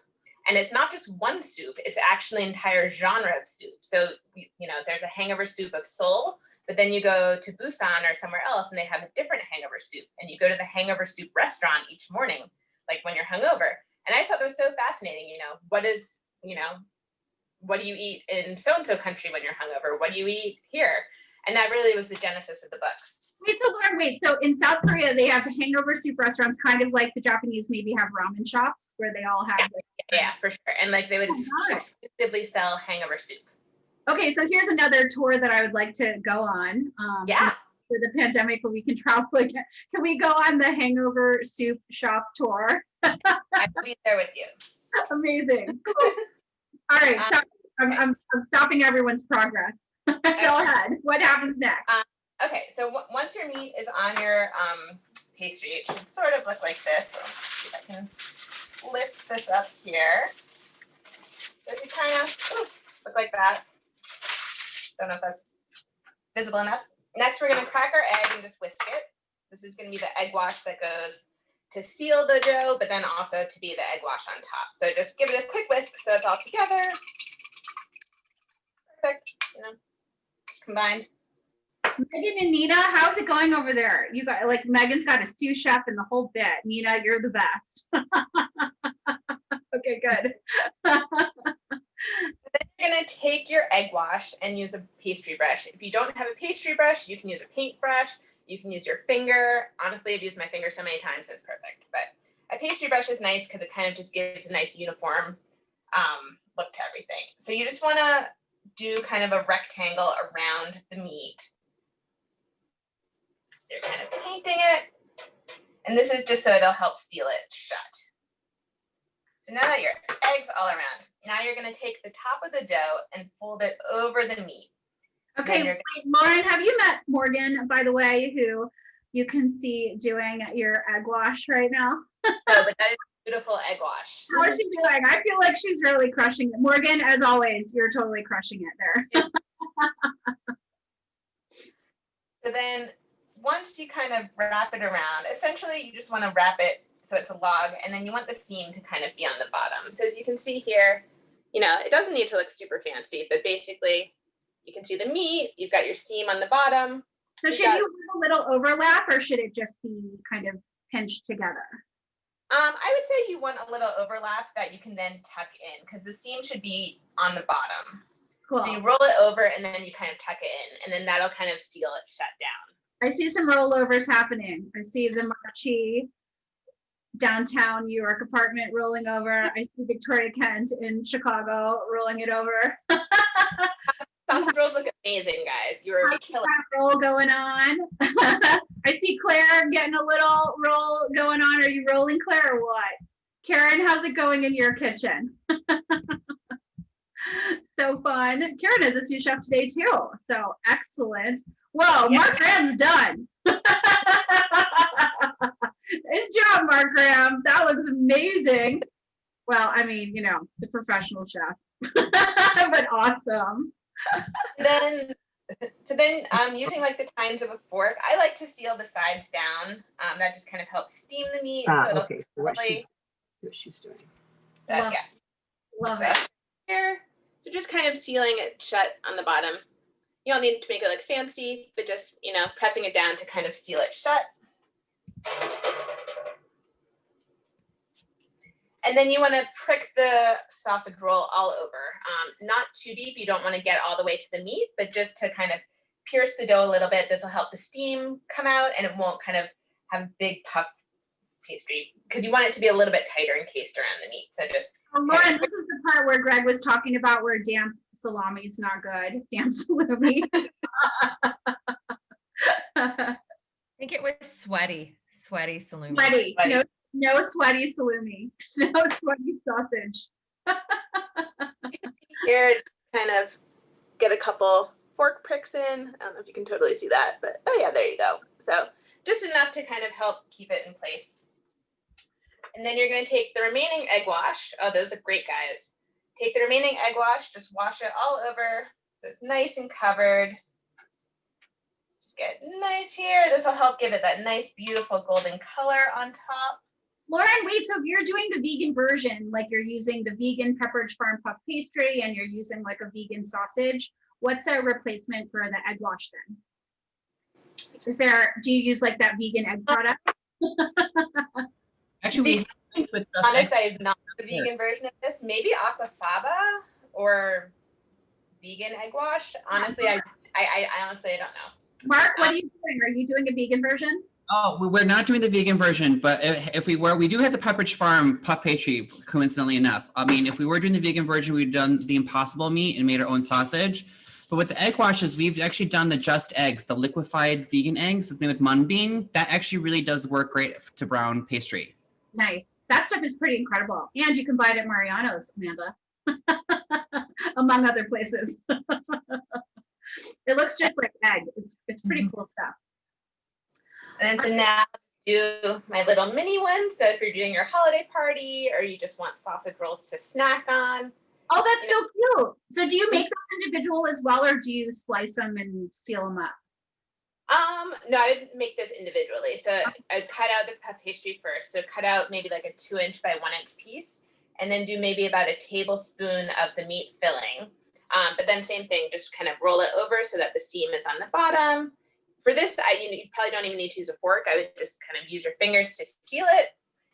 And it's not just one soup, it's actually an entire genre of soup. So, there's a hangover soup of Seoul, but then you go to Busan or somewhere else and they have a different hangover soup. And you go to the hangover soup restaurant each morning, like when you're hungover. And I thought that was so fascinating. What do you eat in so-and-so country when you're hungover? What do you eat here? And that really was the genesis of the book. So in South Korea, they have hangover soup restaurants, kind of like the Japanese maybe have ramen shops where they all have. Yeah, for sure. And like they would exclusively sell hangover soup. Okay, so here's another tour that I would like to go on. For the pandemic, when we can travel again. Can we go on the hangover soup shop tour? I'll be there with you. Amazing. Cool. All right, so I'm stopping everyone's progress. Go ahead. What happens next? Okay, so once your meat is on your pastry, it should sort of look like this. So let's see if I can lift this up here. So you kind of look like that. Don't know if that's visible enough. Next, we're going to crack our egg and just whisk it. This is going to be the egg wash that goes to seal the dough, but then also to be the egg wash on top. So just give it a quick whisk so it's all together. Perfect, you know, just combined. Megan and Nina, how's it going over there? You got, like, Megan's got a sous chef and the whole bit. Nina, you're the best. Okay, good. Then you're gonna take your egg wash and use a pastry brush. If you don't have a pastry brush, you can use a paintbrush. You can use your finger. Honestly, I've used my finger so many times, it's perfect. But a pastry brush is nice because it kind of just gives a nice uniform look to everything. So you just want to do kind of a rectangle around the meat. So you're kind of painting it. And this is just so it'll help seal it shut. So now that your egg's all around, now you're going to take the top of the dough and fold it over the meat. Okay, wait, Lauren, have you met Morgan, by the way, who you can see doing your egg wash right now? No, but that is a beautiful egg wash. How is she doing? I feel like she's really crushing it. Morgan, as always, you're totally crushing it there. So then once you kind of wrap it around, essentially you just want to wrap it so it's a log, and then you want the seam to kind of be on the bottom. So as you can see here, you know, it doesn't need to look super fancy, but basically you can see the meat, you've got your seam on the bottom. So should you have a little overlap, or should it just be kind of pinched together? I would say you want a little overlap that you can then tuck in, because the seam should be on the bottom. Cool. So you roll it over and then you kind of tuck it in, and then that'll kind of seal it shut down. I see some rollovers happening. I see the Marchi downtown New York apartment rolling over. I see Victoria Kent in Chicago rolling it over. Sausage rolls look amazing, guys. You are killing that roll going on. I see Claire getting a little roll going on. Are you rolling, Claire, or what? Karen, how's it going in your kitchen? So fun. Karen is a sous chef today too. So excellent. Whoa, yeah. Mark Graham's done. Nice job, Mark Graham. That looks amazing. Well, I mean, you know, the professional chef, but awesome. So then using like the tines of a fork, I like to seal the sides down. That just kind of helps steam the meat. So Okay, so what she's doing. Yeah. Love it. Here. So just kind of sealing it shut on the bottom. You don't need to make it look fancy, but just, you know, pressing it down to kind of seal it shut. And then you want to prick the sausage roll all over. Not too deep. You don't want to get all the way to the meat, but just to kind of pierce the dough a little bit. This will help the steam come out, and it won't kind of have big puff pastry, because you want it to be a little bit tighter encased around the meat. So just Lauren, this is the part where Greg was talking about where damp salami is not good. Damp salami. I think it was sweaty salumi. Sweaty. No sweaty salumi. No sweaty sausage. Here, just kind of get a couple fork pricks in. I don't know if you can totally see that, but oh yeah, there you go. So just enough to kind of help keep it in place. And then you're going to take the remaining egg wash. Oh, those are great, guys. Take the remaining egg wash, just wash it all over so it's nice and covered. Just get nice here. This will help give it that nice, beautiful golden color on top. Lauren, wait, so if you're doing the vegan version, like you're using the vegan Pepperidge Farm puff pastry and you're using like a vegan sausage, what's a replacement for the egg wash then? Do you use like that vegan egg product? Actually, honest, I have not the vegan version of this. Maybe aquafaba or vegan egg wash. Honestly, I honestly don't know. Mark, what are you doing? Are you doing a vegan version? Oh, we're not doing the vegan version, but if we were, we do have the Pepperidge Farm puff pastry, coincidentally enough. I mean, if we were doing the vegan version, we'd done the Impossible meat and made our own sausage. But with the egg washes, we've actually done the Just Eggs, the liquefied vegan eggs that's made with mung bean. That actually really does work great to brown pastry. Nice. That stuff is pretty incredible. And you can buy it at Mariano's, Amanda, among other places. It looks just like egg. It's pretty cool stuff. And so now do my little mini one. So if you're doing your holiday party or you just want sausage rolls to snack on. Oh, that's so cute. So do you make those individual as well, or do you slice them and steal them up? No, I would make this individually. So I'd cut out the puff pastry first. So cut out maybe like a 2-inch by 1-inch piece, and then do maybe about a tablespoon of the meat filling. But then same thing, just kind of roll it over so that the seam is on the bottom. For this, you probably don't even need to use a fork. I would just kind of use your fingers to seal it.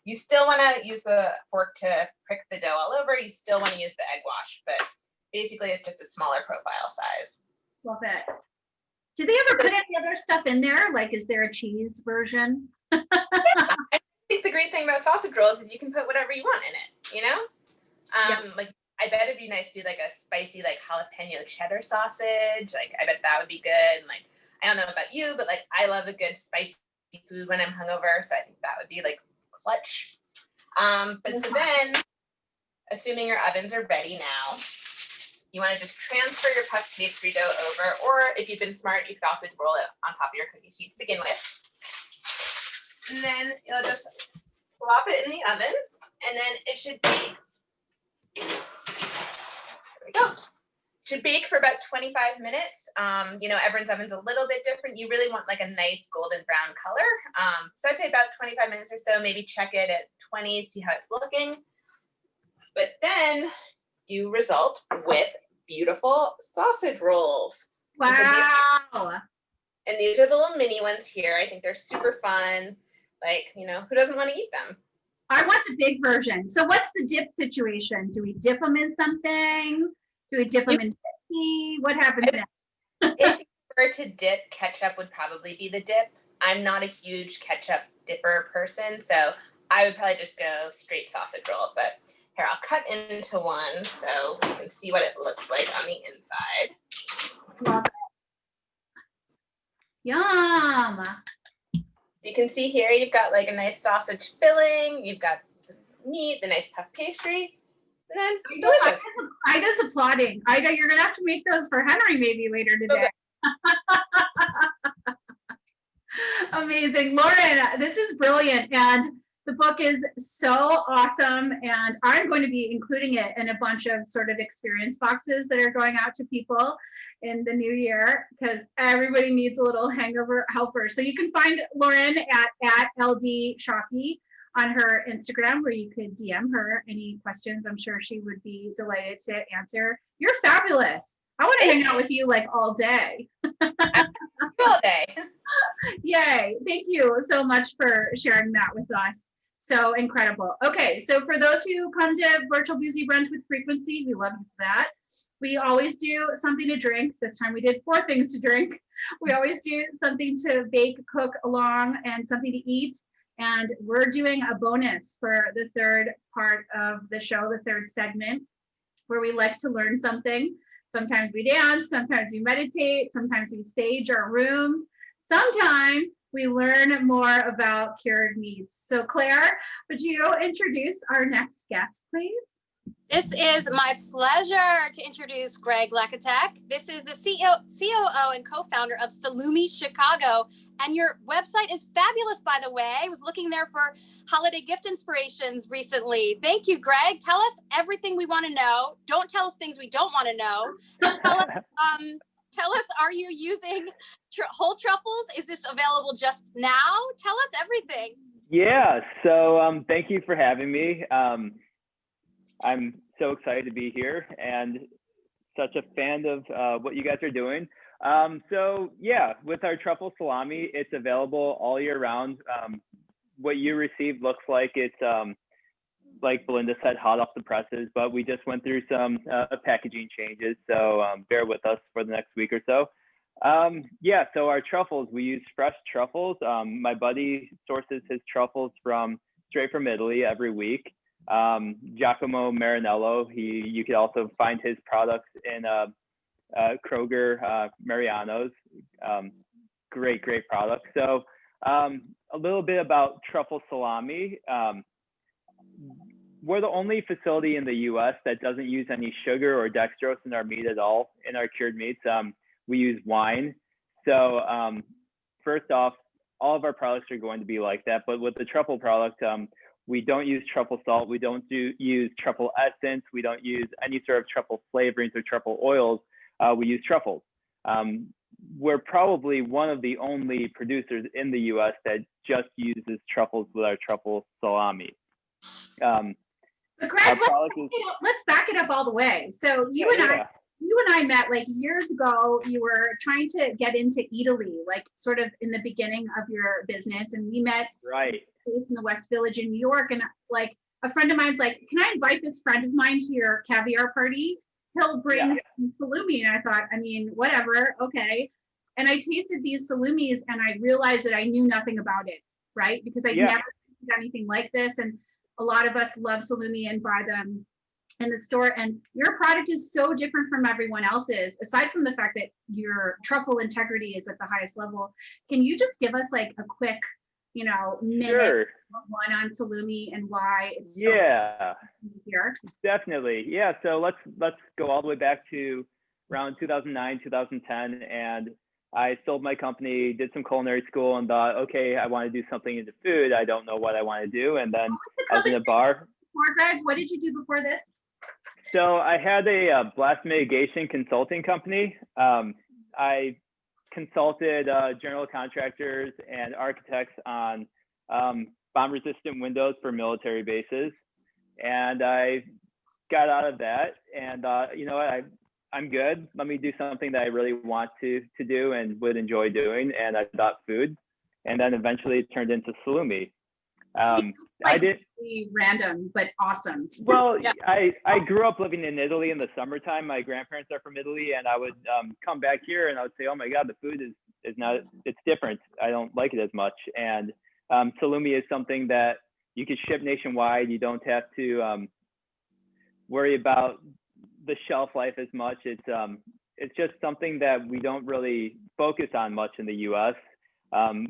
You still want to use the fork to prick the dough all over. You still want to use the egg wash, but basically it's just a smaller profile size. Love it. Do they ever put any other stuff in there? Like, is there a cheese version? Yeah, I think the great thing about sausage rolls is you can put whatever you want in it, you know? Like, I bet it'd be nice to do like a spicy, like jalapeno cheddar sausage. Like, I bet that would be good. And like, I don't know about you, but like, I love a good spicy food when I'm hungover. So I think that would be like clutch. But so then, assuming your ovens are ready now, you want to just transfer your puff pastry dough over, or if you've been smart, you could also roll it on top of your cookie sheet to begin with. And then you'll just plop it in the oven, and then it should bake. There we go. It should bake for about 25 minutes. You know, everyone's oven's a little bit different. You really want like a nice golden brown color. So I'd say about 25 minutes or so, maybe check it at 20, see how it's looking. But then you result with beautiful sausage rolls. Wow. And these are the little mini ones here. I think they're super fun. Like, you know, who doesn't want to eat them? I want the big version. So what's the dip situation? Do we dip them in something? Do we dip them in whiskey? What happens next? If you were to dip, ketchup would probably be the dip. I'm not a huge ketchup dipper person, so I would probably just go straight sausage roll. But here, I'll cut into one so you can see what it looks like on the inside. Love it. Yum. You can see here, you've got like a nice sausage filling, you've got the meat, the nice puff pastry, and then it's delicious. Ida's applauding. Ida, you're gonna have to make those for Henry maybe later today. Okay. Amazing. Lauren, this is brilliant. And the book is so awesome. And I'm going to be including it in a bunch of sort of experience boxes that are going out to people in the new year, because everybody needs a little hangover helper. So you can find Lauren at LD Shockey on her Instagram, where you could DM her any questions. I'm sure she would be delighted to answer. You're fabulous. I want to hang out with you like all day. All day. Yay. Thank you so much for sharing that with us. So incredible. Okay, so for those who come to Virtual BOOZY Brunch with frequency, we love that. We always do something to drink. This time we did 4 things to drink. We always do something to bake, cook along, and something to eat. And we're doing a bonus for the third part of the show, the third segment, where we like to learn something. Sometimes we dance, sometimes we meditate, sometimes we sage our rooms. Sometimes we learn more about cured meats. So Claire, would you introduce our next guest, please? This is my pleasure to introduce Greg Lakatek. This is the COO and co-founder of Salumi Chicago. And your website is fabulous, by the way. I was looking there for holiday gift inspirations recently. Thank you, Greg. Tell us everything we want to know. Don't tell us things we don't want to know. Tell us, are you using whole truffles? Is this available just now? Tell us everything. Yeah, so thank you for having me. I'm so excited to be here and such a fan of what you guys are doing. So yeah, with our truffle salami, it's available all year round. What you received looks like it's, like Belinda said, hot off the presses, but we just went through some packaging changes. So bear with us for the next week or so. Yeah, so our truffles, we use fresh truffles. My buddy sources his truffles straight from Italy every week. Giacomo Marinello, you could also find his products in Kroger, Mariano's. Great products. So a little bit about truffle salami. We're the only facility in the US that doesn't use any sugar or dextrose in our meat at all, in our cured meats. We use wine. So first off, all of our products are going to be like that. But with the truffle product, we don't use truffle salt. We don't use truffle essence. We don't use any sort of truffle flavorings or truffle oils. We use truffles. we're probably one of the only producers in the US that just uses truffles with our truffle salami. But Greg, let's back it up all the way. So you and I met like years ago. You were trying to get into Italy, like sort of in the beginning of your business, and we met place in the West Village in New York. And like a friend of mine's like, "Can I invite this friend of mine to your caviar party? He'll bring some salumi." And I thought, I mean, whatever, okay. And I tasted these salumis, and I realized that I knew nothing about it, right? Because I'd never tasted anything like this, and a lot of us love salumi and buy them in the store, and your product is so different from everyone else's, aside from the fact that your truffle integrity is at the highest level. Can you just give us like a quick, minute one on salumi and why it's so here? Definitely. Yeah, so let's go all the way back to around 2009, 2010, and I sold my company, did some culinary school, and thought, okay, I want to do something into food. I don't know what I want to do. And then I was in a bar. Greg, what did you do before this? So I had a blast mitigation consulting company. I consulted general contractors and architects on bomb-resistant windows for military bases. And I got out of that and you know what, I'm good. Let me do something that I really want to do and would enjoy doing. And I thought food. And then eventually it turned into salumi. I did random, but awesome. Well, I grew up living in Italy in the summertime. My grandparents are from Italy, and I would come back here and I would say, oh my God, the food is not, it's different. I don't like it as much. And salumi is something that you could ship nationwide. You don't have to worry about the shelf life as much. It's just something that we don't really focus on much in the US.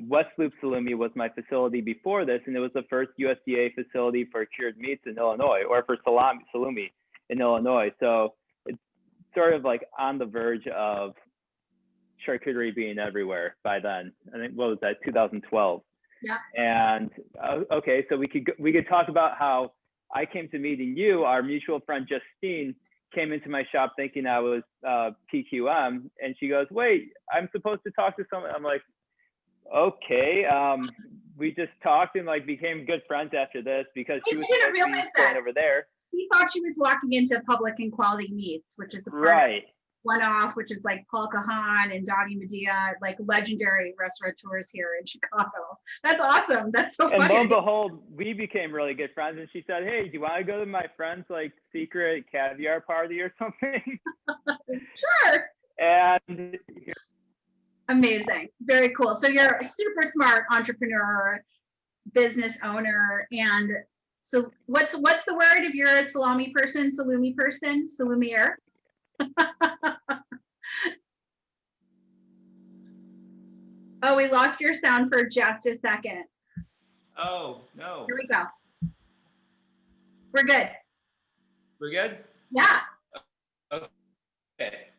West Loop Salumi was my facility before this, and it was the first USDA facility for cured meats in Illinois, or for salumi in Illinois. So it's sort of like on the verge of charcuterie being everywhere by then. I think, what was that, 2012? Yeah. And okay, so we could talk about how I came to meeting you. Our mutual friend Justine came into my shop thinking I was PQM, and she goes, wait, I'm supposed to talk to someone. I'm like, okay. We just talked and like became good friends after this, because she was didn't realize that over there. He thought she was walking into Public and Quality Meats, which is the one off, which is like Paul Kahan and Dottie Medea, like legendary restaurateurs here in Chicago. That's awesome. That's so funny. And lo and behold, we became really good friends. And she said, hey, do you want to go to my friend's like secret caviar party or something? Sure. And amazing. Very cool. So you're a super smart entrepreneur, business owner. And so what's the word if you're a salumi person, salumier? Oh, we lost your sound for just a second. Oh, no. Here we go. We're good. We're good? Yeah. Okay.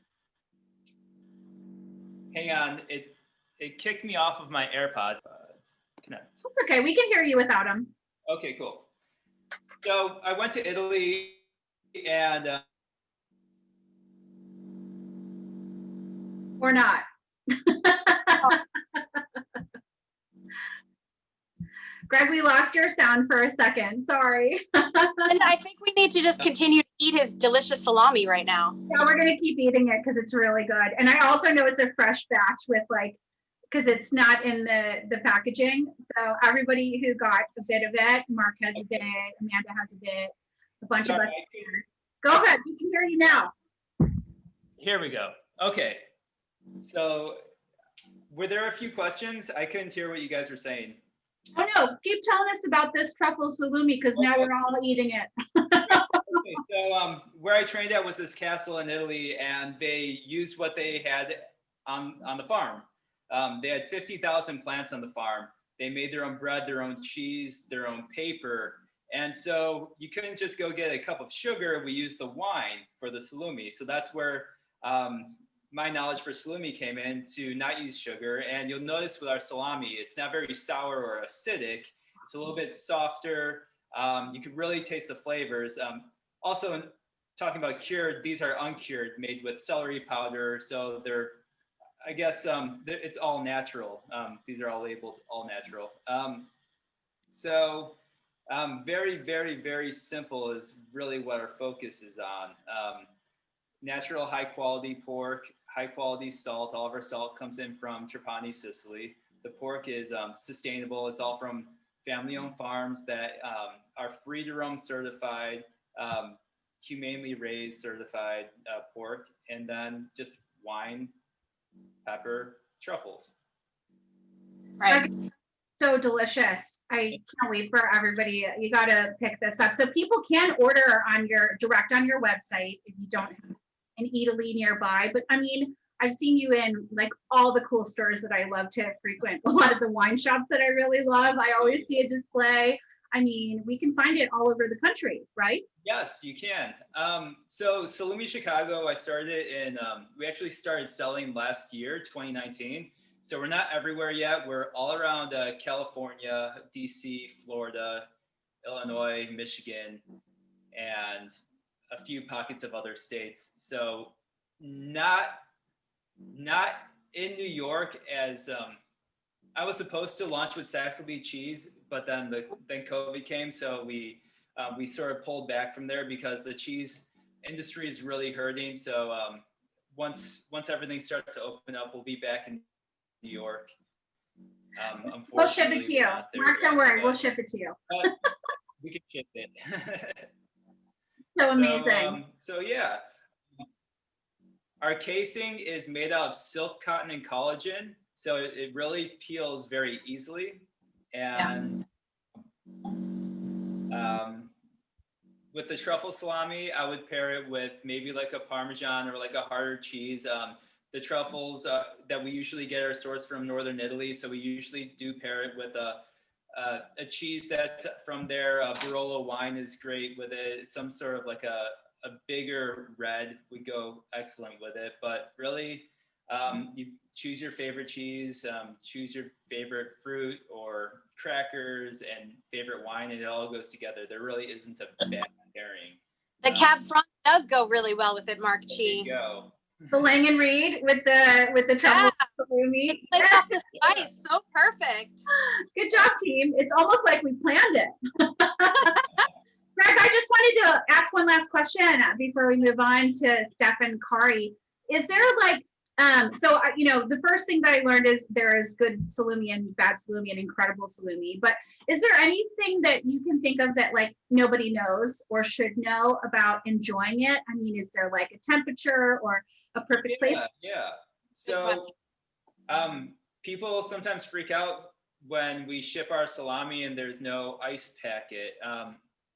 Hang on. It kicked me off of my AirPods. Connect. That's okay. We can hear you without them. Okay, cool. So I went to Italy and or not. Greg, we lost your sound for a second. Sorry. And I think we need to just continue to eat his delicious salami right now. Yeah, we're going to keep eating it because it's really good. And I also know it's a fresh batch with like, because it's not in the packaging. So everybody who got a bit of it, Mark has a bit, Amanda has a bit, a bunch of us. Go ahead. We can hear you now. Here we go. Okay. So were there a few questions? I couldn't hear what you guys were saying. Oh no, keep telling us about this truffle salumi because now we're all eating it. Okay, so where I trained at was this castle in Italy, and they used what they had on the farm. They had 50,000 plants on the farm. They made their own bread, their own cheese, their own paper. And so you couldn't just go get a cup of sugar. We used the wine for the salumi. So that's where my knowledge for salumi came in, to not use sugar. And you'll notice with our salami, it's not very sour or acidic. It's a little bit softer. You can really taste the flavors. Also, in talking about cured, these are uncured, made with celery powder. So they're, I guess it's all natural. These are all labeled all natural. So very, very, very simple is really what our focus is on. Natural high quality pork, high quality salt. All of our salt comes in from Trapani, Sicily. The pork is sustainable. It's all from family owned farms that are free to roam certified, humanely raised certified pork, and then just wine, pepper, truffles. Right. So delicious. I can't wait for everybody. You got to pick this up. So people can order on your website if you don't have an Eataly nearby. But I mean, I've seen you in like all the cool stores that I love to frequent. A lot of the wine shops that I really love. I always see a display. I mean, we can find it all over the country, right? Yes, you can. So Salumi Chicago, I started it in, we actually started selling last year, 2019. So we're not everywhere yet. We're all around California, DC, Florida, Illinois, Michigan, and a few pockets of other states. So not in New York, as I was supposed to launch with Saxony cheese, but then COVID came, so we sort of pulled back from there because the cheese industry is really hurting. So once everything starts to open up, we'll be back in New York. We'll ship it to you. Mark, don't worry, we'll ship it to you. We can ship it. So amazing. So yeah, our casing is made out of silk, cotton, and collagen. So it really peels very easily. And with the truffle salami, I would pair it with maybe like a Parmesan or like a harder cheese. The truffles that we usually get are sourced from Northern Italy. So we usually do pair it with a cheese that's from there. Barolo wine is great with it. Some sort of like a bigger red would go excellent with it. But really, you choose your favorite cheese, choose your favorite fruit or crackers and favorite wine, and it all goes together. There really isn't a bad pairing. The Cab Franc does go really well with it, Mark G. There you go. The Lang and Reed with the truffle salumi. It plays off the spice so perfect. Good job, team. It's almost like we planned it. Greg, I just wanted to ask one last question before we move on to Steph and Kari. Is there like, the first thing that I learned is there is good salumi and bad salumi and incredible salumi, but is there anything that you can think of that like nobody knows or should know about enjoying it? I mean, is there like a temperature or a perfect place? Yeah. So people sometimes freak out when we ship our salami and there's no ice packet.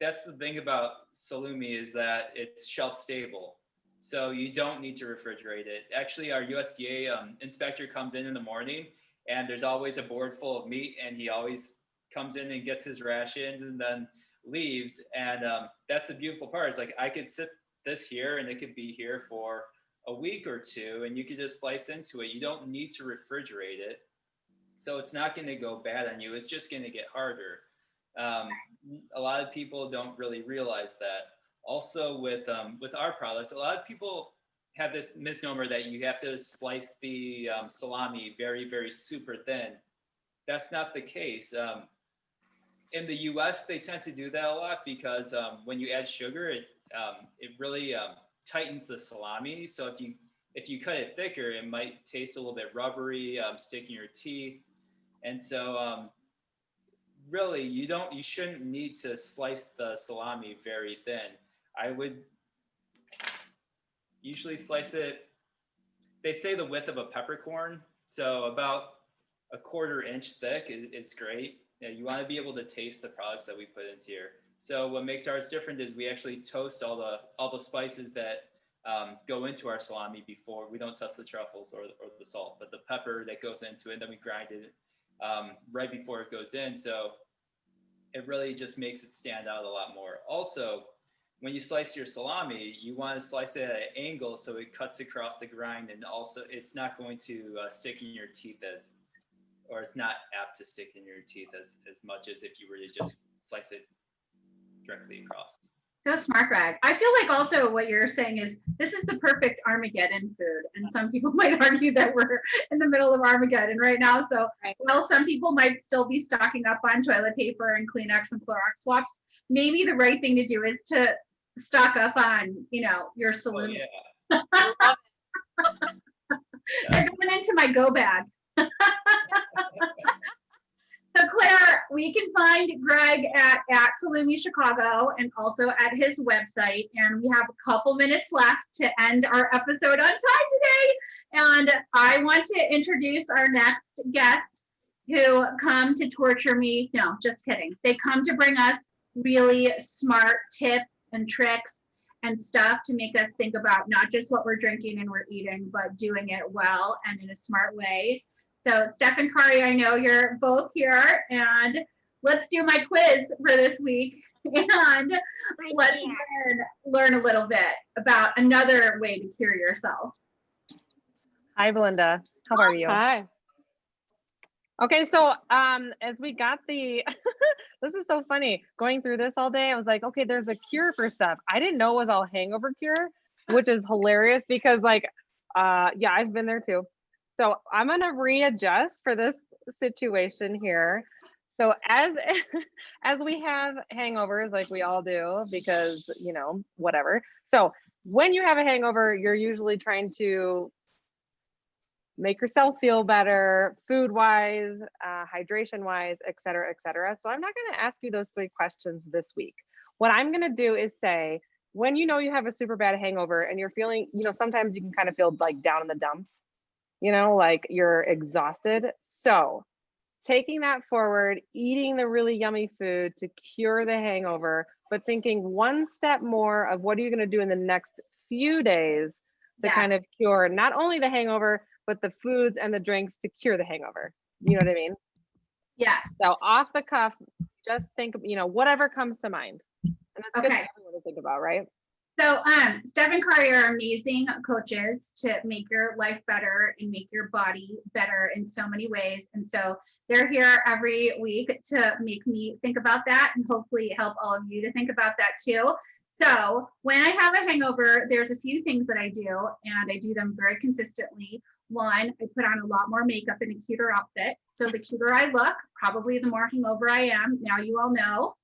That's the thing about salumi is that it's shelf stable. So you don't need to refrigerate it. Actually, our USDA inspector comes in the morning and there's always a board full of meat and he always comes in and gets his rations and then leaves. And that's the beautiful part. It's like I could sit this here and it could be here for a week or two and you could just slice into it. You don't need to refrigerate it. So it's not going to go bad on you. It's just going to get harder. A lot of people don't really realize that. Also with our product, a lot of people have this misnomer that you have to slice the salami very, very super thin. That's not the case. In the US, they tend to do that a lot because when you add sugar, it really tightens the salami. So if you cut it thicker, it might taste a little bit rubbery, stick in your teeth. And so really, you shouldn't need to slice the salami very thin. I would usually slice it, they say the width of a peppercorn. So about a 1/4 inch thick is great. You want to be able to taste the products that we put into here. So what makes ours different is we actually toast all the spices that go into our salami before. We don't toast the truffles or the salt, but the pepper that goes into it, and then we grind it right before it goes in. So it really just makes it stand out a lot more. Also, when you slice your salami, you want to slice it at an angle so it cuts across the grind, and also it's not going to stick in your teeth or it's not apt to stick in your teeth as much as if you were to just slice it directly across. So smart, Greg. I feel like also what you're saying is this is the perfect Armageddon food. And some people might argue that we're in the middle of Armageddon right now. So, well, some people might still be stocking up on toilet paper and Kleenex and Clorox swaps. Maybe the right thing to do is to stock up on, you know, your Salumi. Oh, yeah. They're going into my go bag. So Claire, we can find Greg at Salumi Chicago and also at his website. And we have a couple minutes left to end our episode on time today. And I want to introduce our next guest who come to torture me. No, just kidding. They come to bring us really smart tips and tricks and stuff to make us think about not just what we're drinking and we're eating, but doing it well and in a smart way. So Steph and Kari, I know you're both here, and let's do my quiz for this week. And let's learn a little bit about another way to cure yourself. Hi, Belinda. How are you? Hi. Okay, so as we got the, this is so funny. Going through this all day, I was like, okay, there's a cure for stuff. I didn't know it was all hangover cure, which is hilarious because like, yeah, I've been there too. So I'm gonna readjust for this situation here. So as we have hangovers, like we all do, because, you know, whatever. So when you have a hangover, you're usually trying to make yourself feel better, food-wise, hydration-wise, et cetera, et cetera. So I'm not gonna ask you those 3 questions this week. What I'm gonna do is say, when you know you have a super bad hangover and you're feeling, you know, sometimes you can kind of feel like down in the dumps, you know, like you're exhausted. So taking that forward, eating the really yummy food to cure the hangover, but thinking one step more of what are you going to do in the next few days to kind of cure not only the hangover, but the foods and the drinks to cure the hangover. You know what I mean? Yes. So off the cuff, just think, you know, whatever comes to mind. And that's good for everyone to think about, right? So Steph and Kari are amazing coaches to make your life better and make your body better in so many ways. And so they're here every week to make me think about that and hopefully help all of you to think about that too. So when I have a hangover, there's a few things that I do, and I do them very consistently. One, I put on a lot more makeup and a cuter outfit. So the cuter I look, probably the more hungover I am. Now you all know.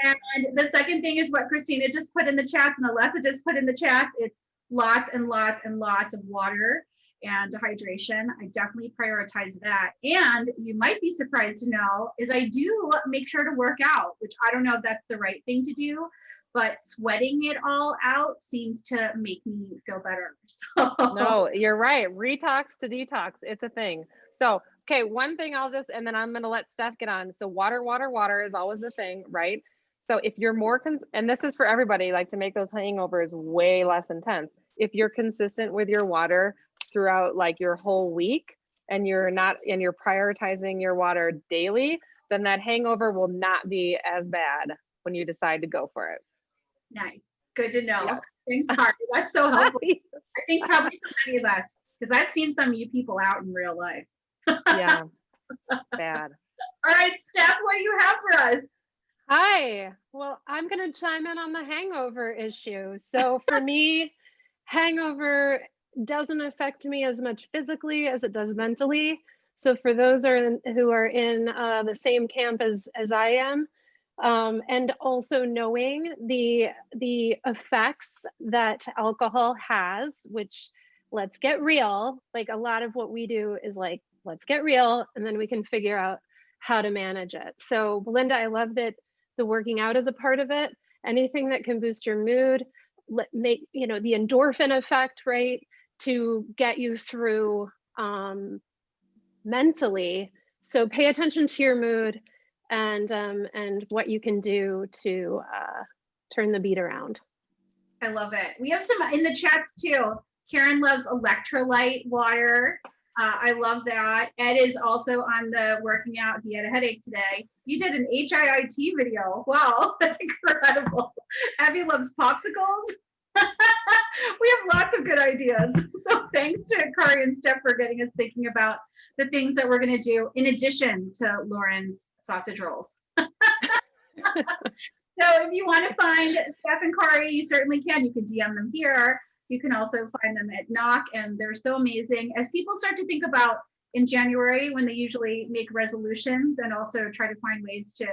And the second thing is what Christina just put in the chats and Alessa just put in the chats. It's lots and lots and lots of water and hydration. I definitely prioritize that. And you might be surprised to know is I do make sure to work out, which I don't know if that's the right thing to do, but sweating it all out seems to make me feel better. So. No, you're right. Retox to detox. It's a thing. So, okay, one thing I'll just, and then I'm going to let Steph get on. So water, water, water is always the thing, right? So if you're more, and this is for everybody, like to make those hangovers way less intense. If you're consistent with your water throughout like your whole week and you're not, and you're prioritizing your water daily, then that hangover will not be as bad when you decide to go for it. Nice. Good to know. Yeah. Thanks, Kari. That's so helpful. I think probably for many of us, because I've seen some of you people out in real life. Yeah. Bad. All right, Steph, what do you have for us? Hi. Well, I'm going to chime in on the hangover issue. So for me, hangover doesn't affect me as much physically as it does mentally. So for those who are in the same camp as I am, and also knowing the effects that alcohol has, which let's get real, like a lot of what we do is like, let's get real, and then we can figure out how to manage it. So Belinda, I love that the working out is a part of it. Anything that can boost your mood, make, you know, the endorphin effect, right? To get you through mentally. So pay attention to your mood and what you can do to turn the beat around. I love it. We have some in the chats too. Karen loves electrolyte water. I love that. Ed is also on the working out. He had a headache today. You did an HIIT video. Wow, that's incredible. Abby loves popsicles. We have lots of good ideas. So thanks to Kari and Steph for getting us thinking about the things that we're going to do in addition to Lauren's sausage rolls. So if you want to find Steph and Kari, you certainly can. You can DM them here. You can also find them at Nock, and they're so amazing. As people start to think about in January, when they usually make resolutions and also try to find ways to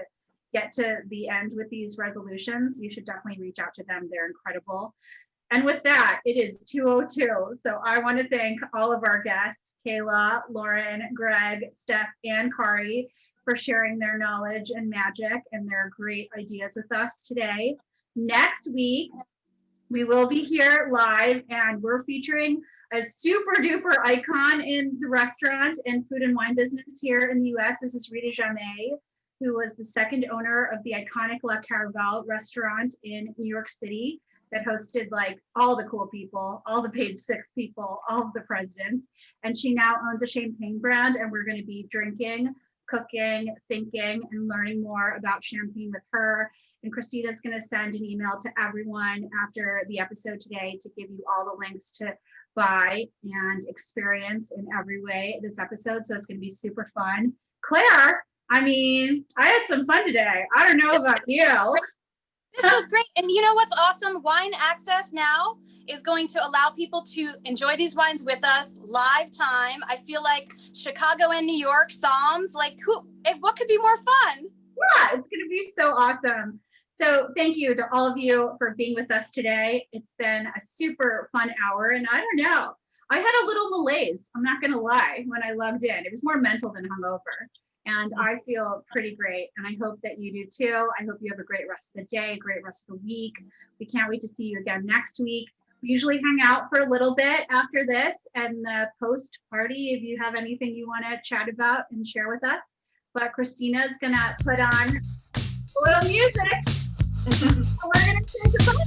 get to the end with these resolutions, you should definitely reach out to them. They're incredible. And with that, it is 2:02. So I want to thank all of our guests, Kayla, Lauren, Greg, Steph, and Kari, for sharing their knowledge and magic and their great ideas with us today. Next week, we will be here live, and we're featuring a super duper icon in the restaurant and food and wine business here in the US. This is Rita Jamais, who was the second owner of the iconic La Caraval restaurant in New York City that hosted like all the cool people, all the Page Six people, all of the presidents. And she now owns a champagne brand, and we're going to be drinking, cooking, thinking, and learning more about champagne with her. And Christina's going to send an email to everyone after the episode today to give you all the links to buy and experience in every way this episode. So it's going to be super fun. Claire, I mean, I had some fun today. I don't know about you. This was great. And you know what's awesome? Wine Access now is going to allow people to enjoy these wines with us live time. I feel like Chicago and New York, Psalms, like what could be more fun? Yeah, it's going to be so awesome. So thank you to all of you for being with us today. It's been a super fun hour, and I don't know, I had a little malaise, I'm not going to lie, when I logged in. It was more mental than hungover, and I feel pretty great, and I hope that you do too. I hope you have a great rest of the day, great rest of the week. We can't wait to see you again next week. We usually hang out for a little bit after this and the post party if you have anything you want to chat about and share with us. But Christina is going to put on a little music. So we're going to say goodbye.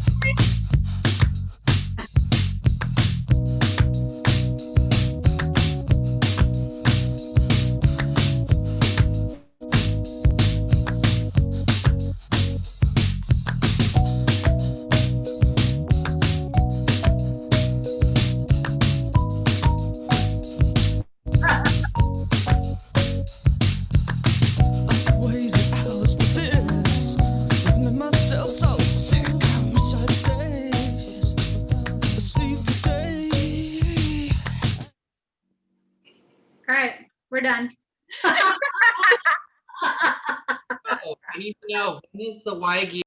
All right, we're done. Oh, I need to know, when is the Wagyu